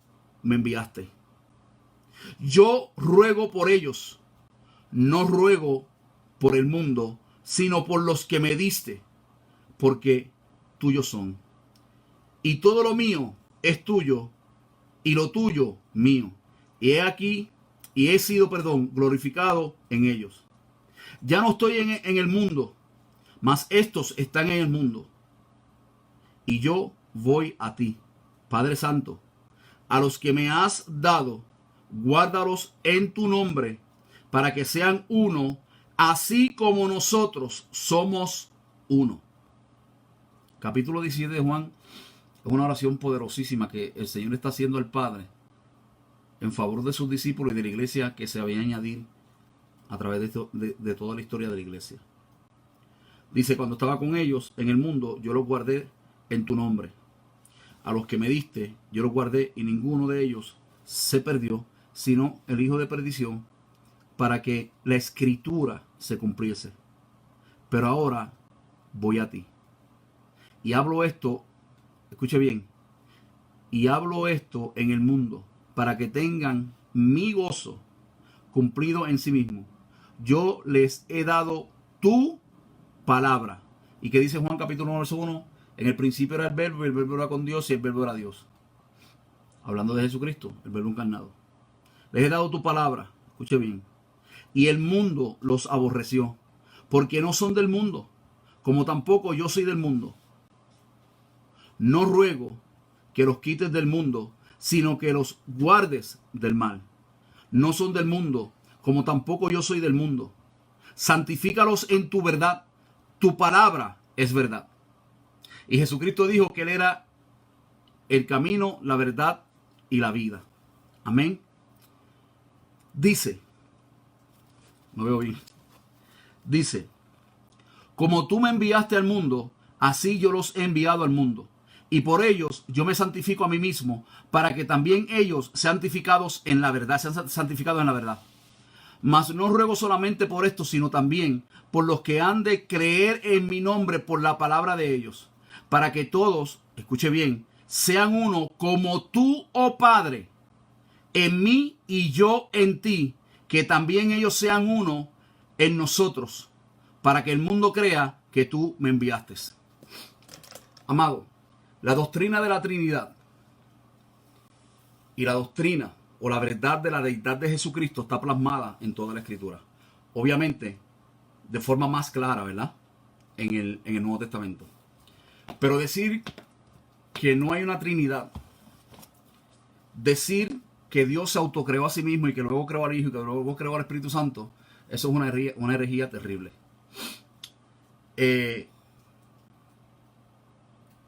me enviaste. Yo ruego por ellos, no ruego por el mundo, sino por los que me diste, porque tuyos son. Y todo lo mío es tuyo, y lo tuyo mío. Y he aquí, y he sido, glorificado en ellos. Ya no estoy en el mundo, mas estos están en el mundo. Y yo voy a ti, Padre Santo. A los que me has dado, guárdalos en tu nombre, para que sean uno, así como nosotros somos uno. Capítulo 17 de Juan es una oración poderosísima que el Señor está haciendo al Padre en favor de sus discípulos y de la iglesia que se había a añadir a través de toda la historia de la iglesia. Dice, cuando estaba con ellos en el mundo, yo los guardé en tu nombre. A los que me diste, yo los guardé, y ninguno de ellos se perdió, sino el hijo de perdición, para que la escritura se cumpliese. Pero ahora voy a ti. Y hablo esto, escuche bien, y hablo esto en el mundo, para que tengan mi gozo cumplido en sí mismo. Yo les he dado tu palabra. ¿Y qué dice Juan capítulo 1, verso 1? En el principio era el verbo era con Dios, y el verbo era Dios. Hablando de Jesucristo, el verbo encarnado. Les he dado tu palabra, escuche bien. Y el mundo los aborreció, porque no son del mundo, como tampoco yo soy del mundo. No ruego que los quites del mundo, sino que los guardes del mal. No son del mundo, como tampoco yo soy del mundo. Santifícalos en tu verdad. Tu palabra es verdad. Y Jesucristo dijo que Él era el camino, la verdad y la vida. Amén. Dice, no veo bien. Dice, como tú me enviaste al mundo, así yo los he enviado al mundo. Y por ellos yo me santifico a mí mismo, para que también ellos sean santificados en la verdad, Mas no ruego solamente por esto, sino también por los que han de creer en mi nombre por la palabra de ellos, para que todos, escuche bien, sean uno como tú, oh Padre, en mí y yo en ti, que también ellos sean uno en nosotros, para que el mundo crea que tú me enviaste. Amado, la doctrina de la Trinidad y la doctrina o la verdad de la deidad de Jesucristo está plasmada en toda la Escritura. Obviamente, de forma más clara, ¿verdad? En el Nuevo Testamento. Pero decir que no hay una Trinidad, decir que Dios se autocreó a sí mismo y que luego creó al Hijo y que luego creó al Espíritu Santo, eso es una herejía terrible. Les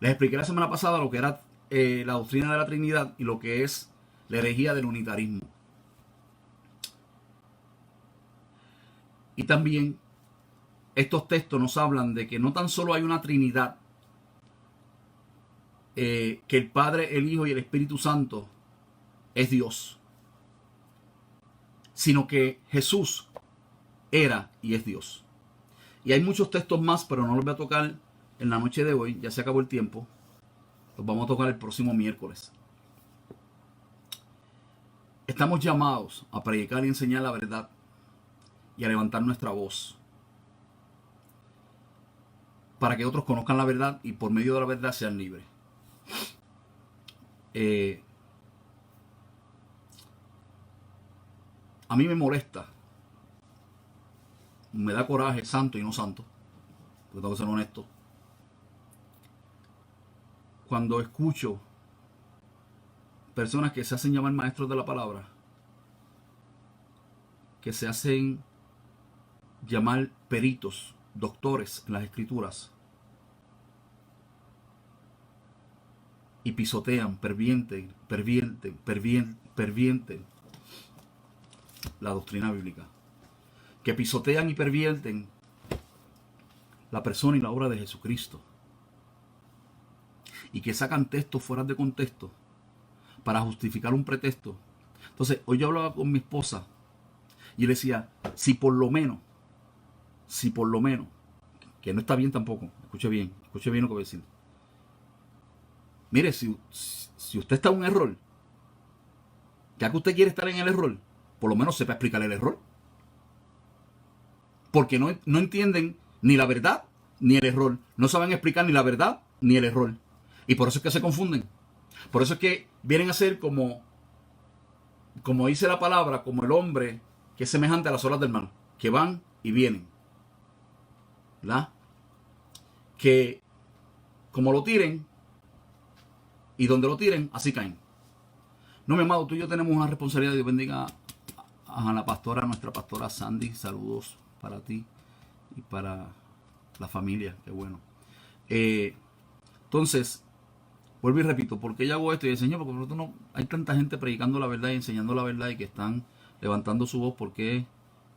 expliqué la semana pasada lo que era la doctrina de la Trinidad y lo que es la herejía del unitarismo. Y también estos textos nos hablan de que no tan solo hay una Trinidad, que el Padre, el Hijo y el Espíritu Santo es Dios, sino que Jesús era y es Dios. Y hay muchos textos más, pero no los voy a tocar en la noche de hoy, ya se acabó el tiempo. Los vamos a tocar el próximo miércoles. Estamos llamados a predicar y enseñar la verdad y a levantar nuestra voz para que otros conozcan la verdad y por medio de la verdad sean libres. A mí me molesta, me da coraje, santo y no santo, porque tengo que ser honesto, cuando escucho personas que se hacen llamar maestros de la palabra, que se hacen llamar peritos, doctores en las escrituras, y pisotean, pervienten la doctrina bíblica, que pisotean y pervierten la persona y la obra de Jesucristo, y que sacan textos fuera de contexto para justificar un pretexto. Entonces, hoy yo hablaba con mi esposa y le decía, si por lo menos, que no está bien tampoco, escuche bien lo que voy a decir. Mire, si usted está en un error, ya que usted quiere estar en el error, por lo menos sepa explicar el error. porque no entienden ni la verdad ni el error. No saben explicar ni la verdad ni el error. Y por eso es que se confunden. Por eso es que vienen a ser como dice la palabra, como el hombre que es semejante a las olas del mar, que van y vienen. ¿Verdad? Que como lo tiren y donde lo tiren, así caen. No, mi amado, tú y yo tenemos una responsabilidad. Dios bendiga a la pastora, nuestra pastora Sandy. Saludos para ti y para la familia. Qué bueno. Entonces, vuelvo y repito, ¿por qué yo hago esto? Y el Señor, porque no, hay tanta gente predicando la verdad y enseñando la verdad y que están levantando su voz. ¿Por qué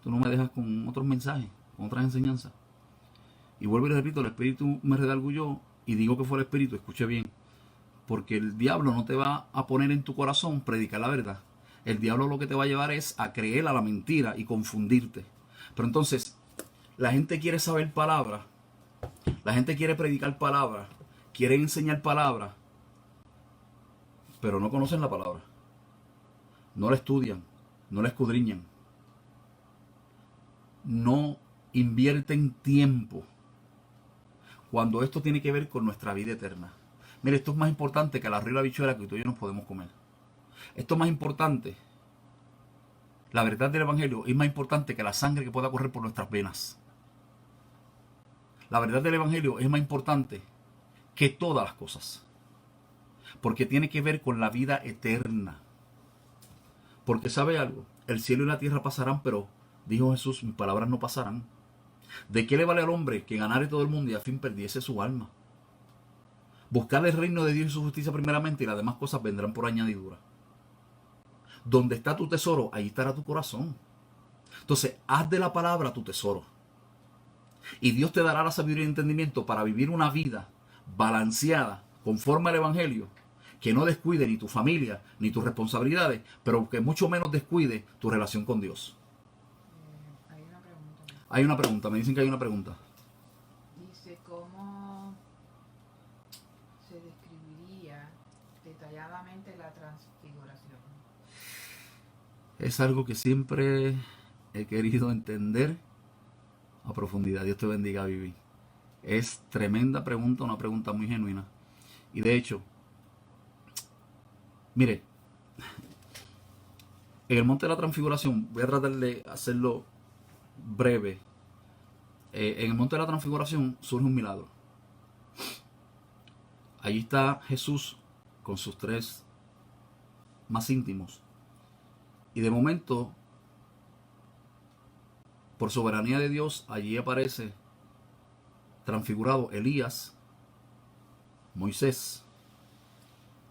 tú no me dejas con otros mensajes, con otras enseñanzas? Y vuelvo y repito, el Espíritu me redarguyó y digo que fue el Espíritu, escuche bien. Porque el diablo no te va a poner en tu corazón predicar la verdad. El diablo lo que te va a llevar es a creer a la mentira y confundirte. Pero entonces, la gente quiere saber palabra, la gente quiere predicar palabra, quiere enseñar palabra, pero no conocen la palabra. No la estudian, no la escudriñan. No invierten tiempo cuando esto tiene que ver con nuestra vida eterna. Mire, esto es más importante que la arroz y la habichuela que tú y yo nos podemos comer. Esto es más importante. La verdad del Evangelio es más importante que la sangre que pueda correr por nuestras venas. La verdad del Evangelio es más importante que todas las cosas. Porque tiene que ver con la vida eterna. Porque ¿sabe algo? El cielo y la tierra pasarán, pero dijo Jesús, mis palabras no pasarán. ¿De qué le vale al hombre que ganare todo el mundo y al fin perdiese su alma? Buscar el reino de Dios y su justicia primeramente y las demás cosas vendrán por añadidura. Donde está tu tesoro, ahí estará tu corazón. Entonces, haz de la palabra tu tesoro. Y Dios te dará la sabiduría y entendimiento para vivir una vida balanceada, conforme al Evangelio, que no descuide ni tu familia, ni tus responsabilidades, pero que mucho menos descuide tu relación con Dios. Hay una pregunta. Hay una pregunta, me dicen que hay una pregunta. Dice, ¿cómo se describiría detalladamente la transfiguración? Es algo que siempre he querido entender a profundidad. Dios te bendiga, Vivi. Es tremenda pregunta, una pregunta muy genuina. Y de hecho, mire, en el monte de la transfiguración, voy a tratar de hacerlo breve. En el monte de la transfiguración surge un milagro. Allí está Jesús con sus tres más íntimos. Y de momento, por soberanía de Dios, allí aparece transfigurado Elías, Moisés,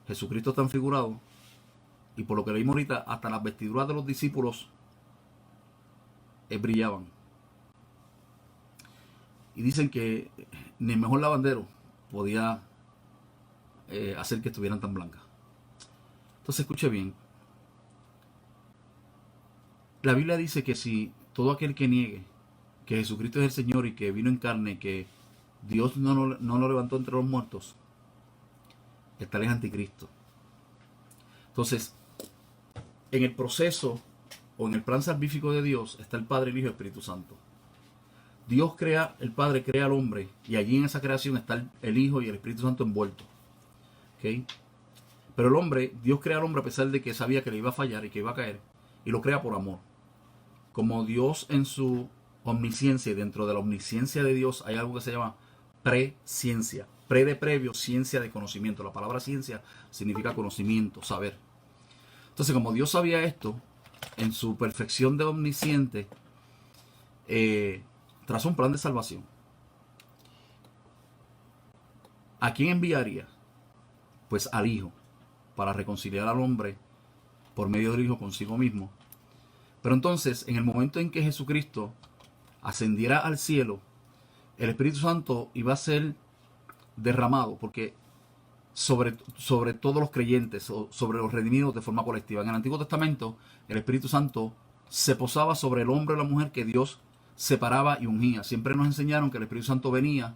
Jesucristo transfigurado. Y por lo que leímos ahorita, hasta las vestiduras de los discípulos brillaban. Y dicen que ni el mejor lavandero podía hacer que estuvieran tan blancas. Entonces escuche bien. La Biblia dice que si todo aquel que niegue que Jesucristo es el Señor y que vino en carne, que Dios no lo levantó entre los muertos, está el anticristo. Entonces, en el proceso o en el plan salvífico de Dios está el Padre, el Hijo y el Espíritu Santo. Dios crea, el Padre crea al hombre y allí en esa creación está el Hijo y el Espíritu Santo envueltos. ¿Okay? Pero el hombre, Dios crea al hombre a pesar de que sabía que le iba a fallar y que iba a caer, y lo crea por amor. Como Dios en su omnisciencia y dentro de la omnisciencia de Dios hay algo que se llama presciencia. Pre de previo, ciencia de conocimiento. La palabra ciencia significa conocimiento, saber. Entonces, como Dios sabía esto, en su perfección de omnisciente, trazó un plan de salvación. ¿A quién enviaría? Pues al Hijo, para reconciliar al hombre por medio del Hijo consigo mismo. Pero entonces, en el momento en que Jesucristo ascendiera al cielo, el Espíritu Santo iba a ser derramado, porque sobre todos los creyentes, o sobre los redimidos de forma colectiva. En el Antiguo Testamento, el Espíritu Santo se posaba sobre el hombre o la mujer que Dios separaba y ungía. Siempre nos enseñaron que el Espíritu Santo venía,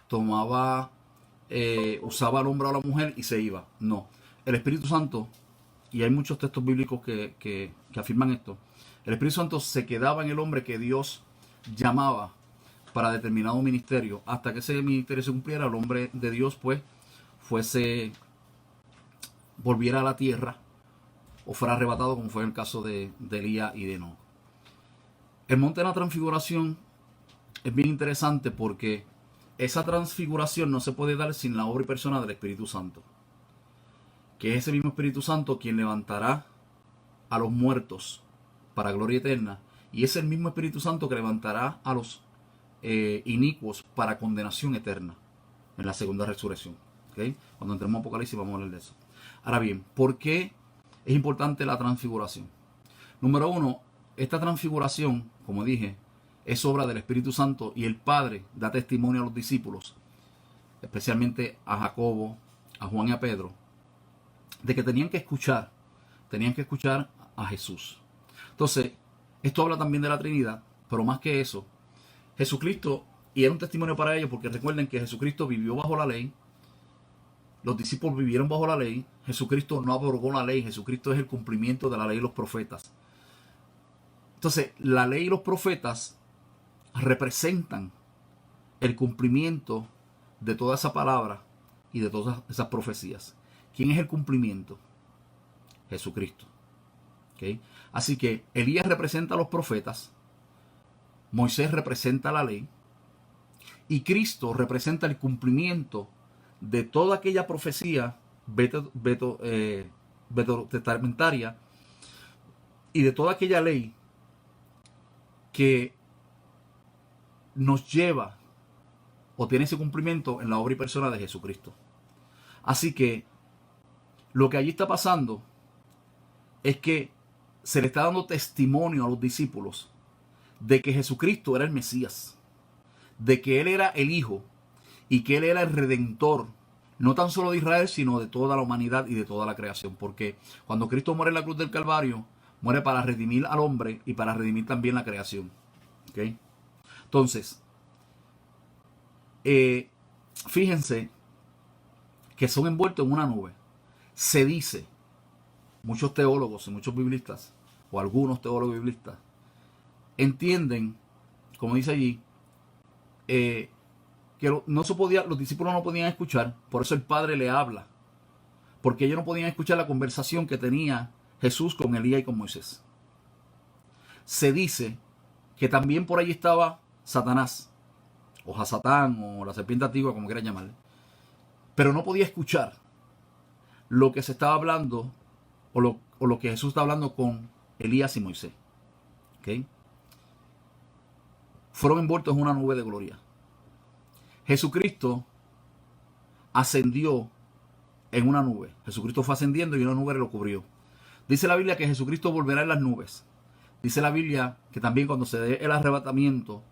tomaba, usaba al hombre o la mujer y se iba. No, el Espíritu Santo, y hay muchos textos bíblicos que afirman esto, el Espíritu Santo se quedaba en el hombre que Dios llamaba para determinado ministerio. Hasta que ese ministerio se cumpliera, el hombre de Dios pues volviera a la tierra o fuera arrebatado, como fue en el caso de Elías y de Enoc. El monte de la transfiguración es bien interesante porque esa transfiguración no se puede dar sin la obra y persona del Espíritu Santo, que es ese mismo Espíritu Santo quien levantará a los muertos para gloria eterna, y es el mismo Espíritu Santo que levantará a los inicuos para condenación eterna en la segunda resurrección. ¿Okay? Cuando entremos a Apocalipsis vamos a hablar de eso. Ahora bien, ¿por qué es importante la transfiguración? Número uno, esta transfiguración, como dije, es obra del Espíritu Santo, y el Padre da testimonio a los discípulos, especialmente a Jacobo, a Juan y a Pedro, de que tenían que escuchar a Jesús. Entonces, esto habla también de la Trinidad, pero más que eso, Jesucristo, y era un testimonio para ellos, porque recuerden que Jesucristo vivió bajo la ley, los discípulos vivieron bajo la ley, Jesucristo no abrogó la ley, Jesucristo es el cumplimiento de la ley y los profetas. Entonces, la ley y los profetas representan el cumplimiento de toda esa palabra y de todas esas profecías. ¿Quién es el cumplimiento? Jesucristo. ¿Okay? Así que Elías representa a los profetas, Moisés representa la ley, y Cristo representa el cumplimiento de toda aquella profecía veterotestamentaria y de toda aquella ley que nos lleva o tiene ese cumplimiento en la obra y persona de Jesucristo. Así que lo que allí está pasando es que se le está dando testimonio a los discípulos de que Jesucristo era el Mesías, de que Él era el Hijo y que Él era el Redentor, no tan solo de Israel, sino de toda la humanidad y de toda la creación. Porque cuando Cristo muere en la cruz del Calvario, muere para redimir al hombre y para redimir también la creación. ¿Okay? Entonces, fíjense que son envueltos en una nube. Se dice, muchos teólogos y muchos biblistas, o algunos teólogos biblistas, entienden, como dice allí, que los discípulos no podían escuchar, por eso el Padre le habla, porque ellos no podían escuchar la conversación que tenía Jesús con Elías y con Moisés. Se dice que también por allí estaba Satanás, o Hasatán, o la serpiente antigua, como quieran llamarle, pero no podía escuchar lo que se estaba hablando, o lo que Jesús está hablando con Elías y Moisés. ¿Okay? Fueron envueltos en una nube de gloria. Jesucristo ascendió en una nube. Jesucristo fue ascendiendo y una nube lo cubrió. Dice la Biblia que Jesucristo volverá en las nubes. Dice la Biblia que también cuando se dé el arrebatamiento,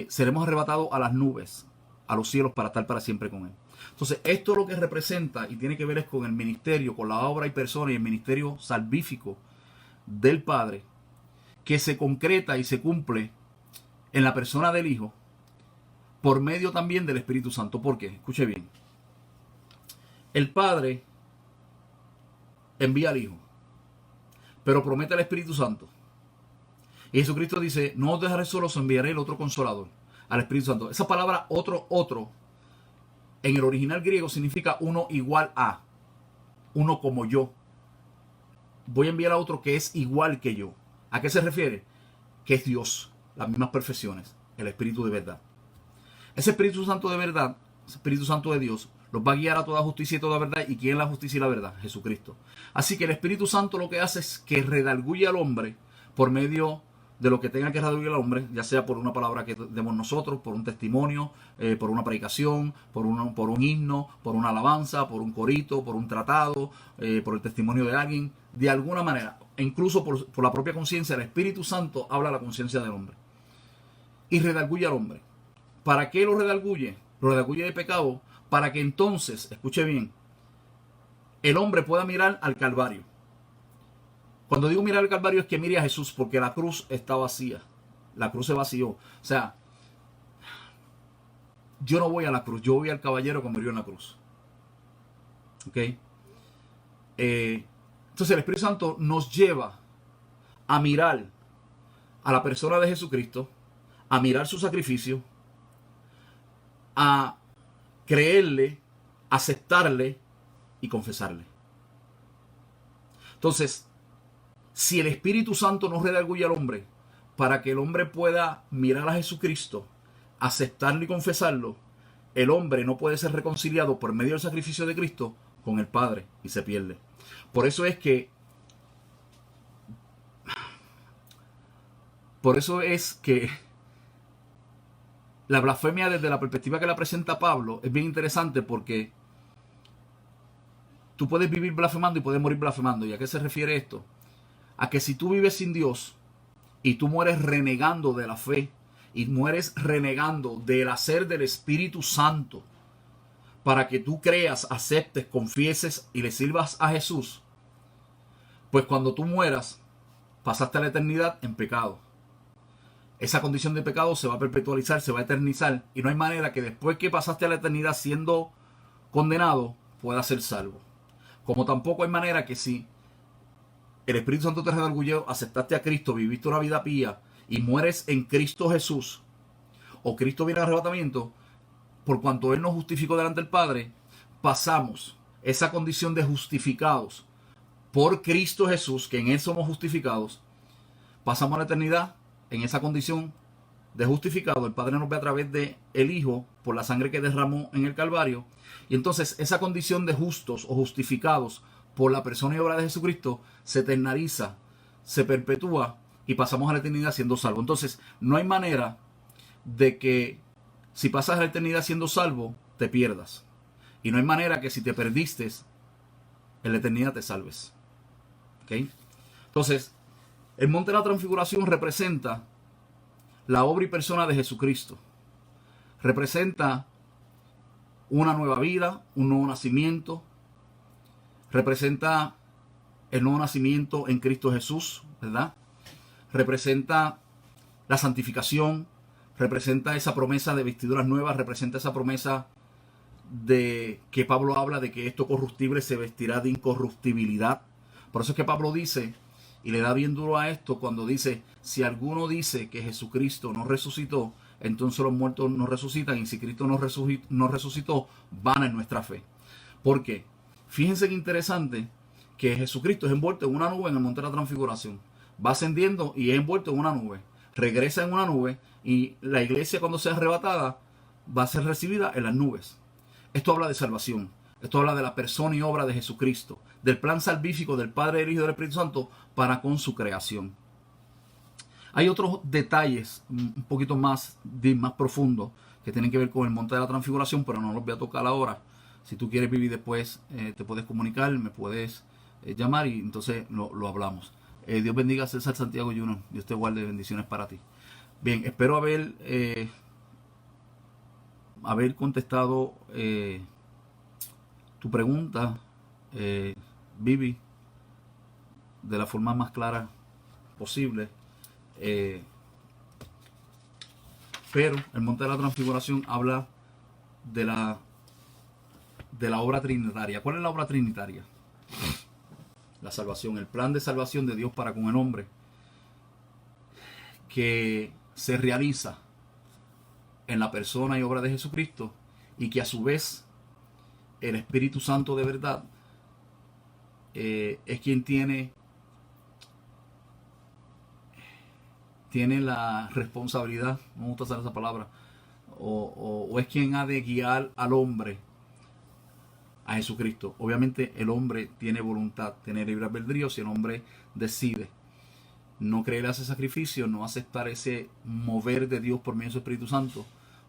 seremos arrebatados a las nubes, a los cielos, para estar para siempre con Él. Entonces, esto lo que representa y tiene que ver es con el ministerio, con la obra y persona y el ministerio salvífico del Padre, que se concreta y se cumple en la persona del Hijo, por medio también del Espíritu Santo. ¿Por qué? Escuche bien. El Padre envía al Hijo, pero promete al Espíritu Santo. Y Jesucristo dice, no os dejaré solos, os enviaré el otro consolador, al Espíritu Santo. Esa palabra otro, en el original griego significa uno igual a, uno como yo. Voy a enviar a otro que es igual que yo. ¿A qué se refiere? Que es Dios, las mismas perfecciones, el Espíritu de verdad. Ese Espíritu Santo de verdad, ese Espíritu Santo de Dios, los va a guiar a toda justicia y toda verdad. ¿Y quién es la justicia y la verdad? Jesucristo. Así que el Espíritu Santo lo que hace es que redarguye al hombre por medio de lo que tenga que redarguir al hombre, ya sea por una palabra que demos nosotros, por un testimonio, por una predicación, por un himno, por una alabanza, por un corito, por un tratado, por el testimonio de alguien, de alguna manera, e incluso por la propia conciencia. El Espíritu Santo habla a la conciencia del hombre y redarguye al hombre. ¿Para qué lo redarguye? Lo redarguye de pecado, para que entonces, escuche bien, el hombre pueda mirar al Calvario. Cuando digo mirar al Calvario es que mire a Jesús, porque la cruz está vacía. La cruz se vació. O sea, yo no voy a la cruz, yo voy al caballero que murió en la cruz. ¿Ok? Entonces el Espíritu Santo nos lleva a mirar a la persona de Jesucristo, a mirar su sacrificio, a creerle, aceptarle y confesarle. Entonces, si el Espíritu Santo no redarguye al hombre para que el hombre pueda mirar a Jesucristo, aceptarlo y confesarlo, el hombre no puede ser reconciliado por medio del sacrificio de Cristo con el Padre y se pierde. Por eso es que la blasfemia desde la perspectiva que la presenta Pablo es bien interesante, porque tú puedes vivir blasfemando y puedes morir blasfemando. ¿Y a qué se refiere esto? A que si tú vives sin Dios y tú mueres renegando de la fe y mueres renegando del hacer del Espíritu Santo para que tú creas, aceptes, confieses y le sirvas a Jesús, pues cuando tú mueras pasaste a la eternidad en pecado. Esa condición de pecado se va a perpetualizar, se va a eternizar, y no hay manera que después que pasaste a la eternidad siendo condenado puedas ser salvo. Como tampoco hay manera que si el Espíritu Santo te redarguyó, aceptaste a Cristo, viviste una vida pía y mueres en Cristo Jesús, o Cristo viene al arrebatamiento, por cuanto Él nos justificó delante del Padre, pasamos esa condición de justificados por Cristo Jesús, que en Él somos justificados, pasamos a la eternidad en esa condición de justificado. El Padre nos ve a través de el Hijo por la sangre que derramó en el Calvario, y entonces esa condición de justos o justificados por la persona y obra de Jesucristo se eternaliza, se perpetúa y pasamos a la eternidad siendo salvos. Entonces no hay manera de que si pasas a la eternidad siendo salvo te pierdas, y no hay manera que si te perdiste en la eternidad te salves. ¿Okay? Entonces el monte de la transfiguración representa la obra y persona de Jesucristo. Representa una nueva vida, un nuevo nacimiento. Representa el nuevo nacimiento en Cristo Jesús, ¿verdad? Representa la santificación. Representa esa promesa de vestiduras nuevas. Representa esa promesa de que Pablo habla de que esto corruptible se vestirá de incorruptibilidad. Por eso es que Pablo dice, y le da bien duro a esto cuando dice: si alguno dice que Jesucristo no resucitó, entonces los muertos no resucitan, y si Cristo no resucitó, vana es nuestra fe. ¿Por qué? Fíjense qué interesante que Jesucristo es envuelto en una nube en el monte de la transfiguración. Va ascendiendo y es envuelto en una nube. Regresa en una nube, y la iglesia, cuando sea arrebatada, va a ser recibida en las nubes. Esto habla de salvación. Esto habla de la persona y obra de Jesucristo, del plan salvífico del Padre, del Hijo y del Espíritu Santo para con su creación. Hay otros detalles un poquito más profundos que tienen que ver con el monte de la transfiguración, pero no los voy a tocar ahora. Si tú quieres vivir después, te puedes comunicar, me puedes llamar y entonces lo hablamos. Dios bendiga a César Santiago Jr. Dios te guarde, bendiciones para ti. Bien, espero haber contestado tu pregunta, Vivi, de la forma más clara posible. Pero el monte de la transfiguración habla de la obra trinitaria. ¿Cuál es la obra trinitaria? La salvación, el plan de salvación de Dios para con el hombre, que se realiza en la persona y obra de Jesucristo, y que a su vez el Espíritu Santo de verdad es quien tiene la responsabilidad, no me gusta usar esa palabra, o es quien ha de guiar al hombre a Jesucristo. Obviamente el hombre tiene voluntad, tiene libre albedrío. Si el hombre decide no creer ese sacrificio, no aceptar ese mover de Dios por medio de su Espíritu Santo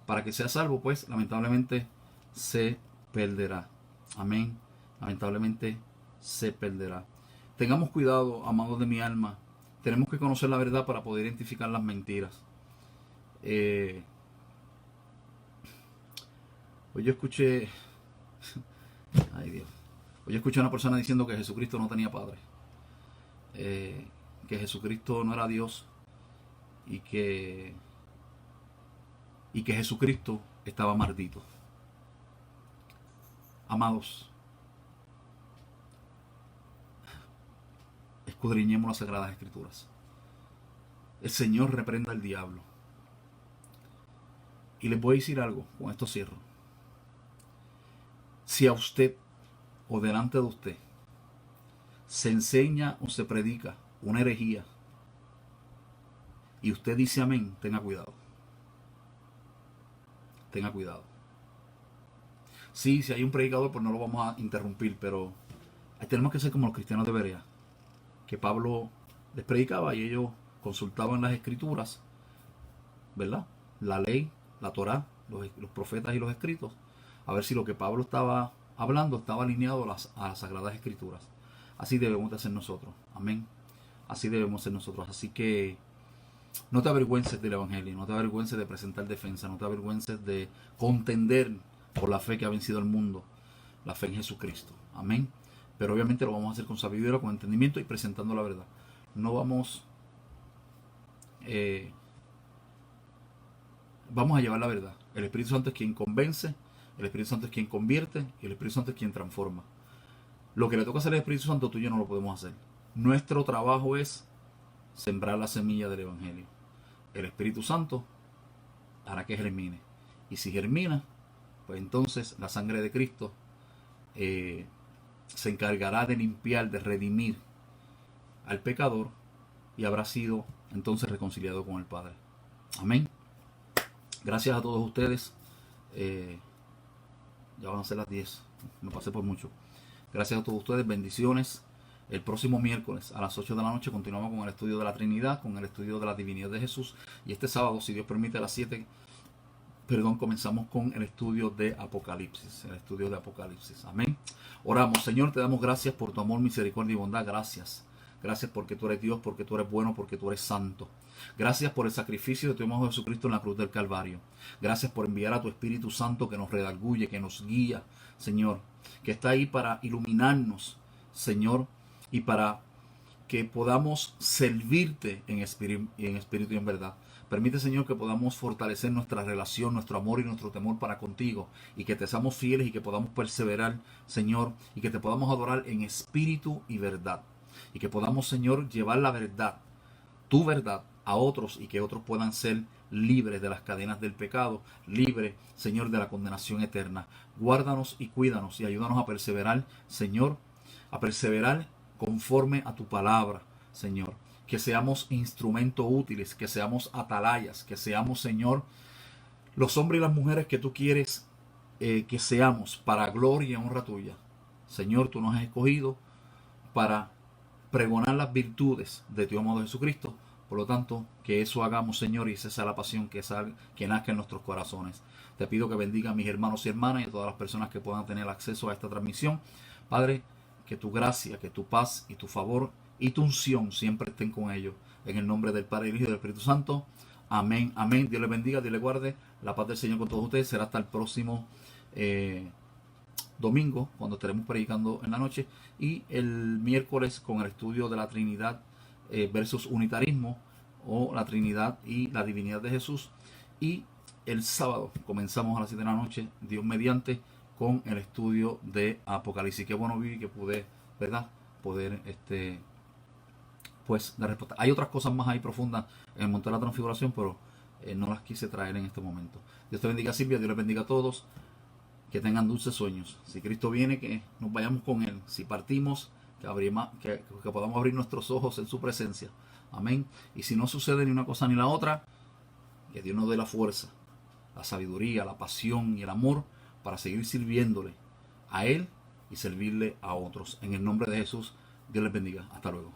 para que sea salvo, pues lamentablemente se perderá. Amén. Lamentablemente se perderá. Tengamos cuidado, amados de mi alma. Tenemos que conocer la verdad para poder identificar las mentiras. Pues yo escuché... Ay Dios. Pues yo escuché a una persona diciendo que Jesucristo no tenía padre. Que Jesucristo no era Dios. Y que Jesucristo estaba maldito. Amados, escudriñemos las Sagradas Escrituras. El Señor reprenda al diablo. Y les voy a decir algo, con esto cierro. Si a usted o delante de usted se enseña o se predica una herejía y usted dice amén, tenga cuidado. Tenga cuidado. Sí, si hay un predicador, pues no lo vamos a interrumpir, pero tenemos que ser como los cristianos de Berea, que Pablo les predicaba y ellos consultaban las escrituras, ¿verdad? La ley, la Torá, los profetas y los escritos, a ver si lo que Pablo estaba hablando estaba alineado a las sagradas escrituras. Así debemos de hacer nosotros, amén. Así debemos ser nosotros. Así que no te avergüences del evangelio, no te avergüences de presentar defensa, no te avergüences de contender por la fe que ha vencido el mundo, la fe en Jesucristo, amén. Pero obviamente lo vamos a hacer con sabiduría, con entendimiento y presentando la verdad. No vamos vamos a llevar la verdad. El Espíritu Santo es quien convence, el Espíritu Santo es quien convierte y el Espíritu Santo es quien transforma. Lo que le toca hacer al Espíritu Santo, tú y yo no lo podemos hacer. Nuestro trabajo es sembrar la semilla del evangelio. El Espíritu Santo hará que germine. Y si germina, pues entonces la sangre de Cristo se encargará de limpiar, de redimir al pecador y habrá sido entonces reconciliado con el Padre. Amén. Gracias a todos ustedes. Ya van a ser las 10. Me pasé por mucho. Gracias a todos ustedes. Bendiciones. El próximo miércoles a las 8 de la noche continuamos con el estudio de la Trinidad, con el estudio de la divinidad de Jesús. Y este sábado, si Dios permite, a las 7, comenzamos con el estudio de Apocalipsis. El estudio de Apocalipsis. Amén. Oramos. Señor, te damos gracias por tu amor, misericordia y bondad. Gracias. Gracias porque tú eres Dios, porque tú eres bueno, porque tú eres santo. Gracias por el sacrificio de tu Hijo Jesucristo en la cruz del Calvario. Gracias por enviar a tu Espíritu Santo que nos redarguye, que nos guía, Señor. Que está ahí para iluminarnos, Señor, y para que podamos servirte en espíritu y en verdad. Permite, Señor, que podamos fortalecer nuestra relación, nuestro amor y nuestro temor para contigo, y que te seamos fieles y que podamos perseverar, Señor, y que te podamos adorar en espíritu y verdad. Y que podamos, Señor, llevar la verdad, tu verdad, a otros y que otros puedan ser libres de las cadenas del pecado, libres, Señor, de la condenación eterna. Guárdanos y cuídanos y ayúdanos a perseverar, Señor, a perseverar conforme a tu palabra, Señor. Que seamos instrumentos útiles, que seamos atalayas, que seamos, Señor, los hombres y las mujeres que tú quieres que seamos para gloria y honra tuya. Señor, tú nos has escogido para pregonar las virtudes de tu amado Jesucristo. Por lo tanto, que eso hagamos, Señor, y esa sea la pasión que nazca en nuestros corazones. Te pido que bendiga a mis hermanos y hermanas y a todas las personas que puedan tener acceso a esta transmisión. Padre, que tu gracia, que tu paz y tu favor y tu unción siempre estén con ellos. En el nombre del Padre, el Hijo y del Espíritu Santo. Amén, amén. Dios les bendiga, Dios les guarde. La paz del Señor con todos ustedes. Será hasta el próximo domingo, cuando estaremos predicando en la noche. Y el miércoles con el estudio de la Trinidad versus unitarismo, o la Trinidad y la divinidad de Jesús. Y el sábado comenzamos a las 7 de la noche, Dios mediante, con el estudio de Apocalipsis. Qué bueno, Vivi, que pude, ¿verdad? Poder pues dar respuesta. Hay otras cosas más ahí profundas en el monte de la transfiguración, pero no las quise traer en este momento. Dios te bendiga, Silvia. Dios les bendiga a todos. Que tengan dulces sueños. Si Cristo viene, que nos vayamos con Él. Si partimos, que podamos abrir nuestros ojos en su presencia. Amén. Y si no sucede ni una cosa ni la otra, que Dios nos dé la fuerza, la sabiduría, la pasión y el amor para seguir sirviéndole a Él y servirle a otros. En el nombre de Jesús, Dios les bendiga. Hasta luego.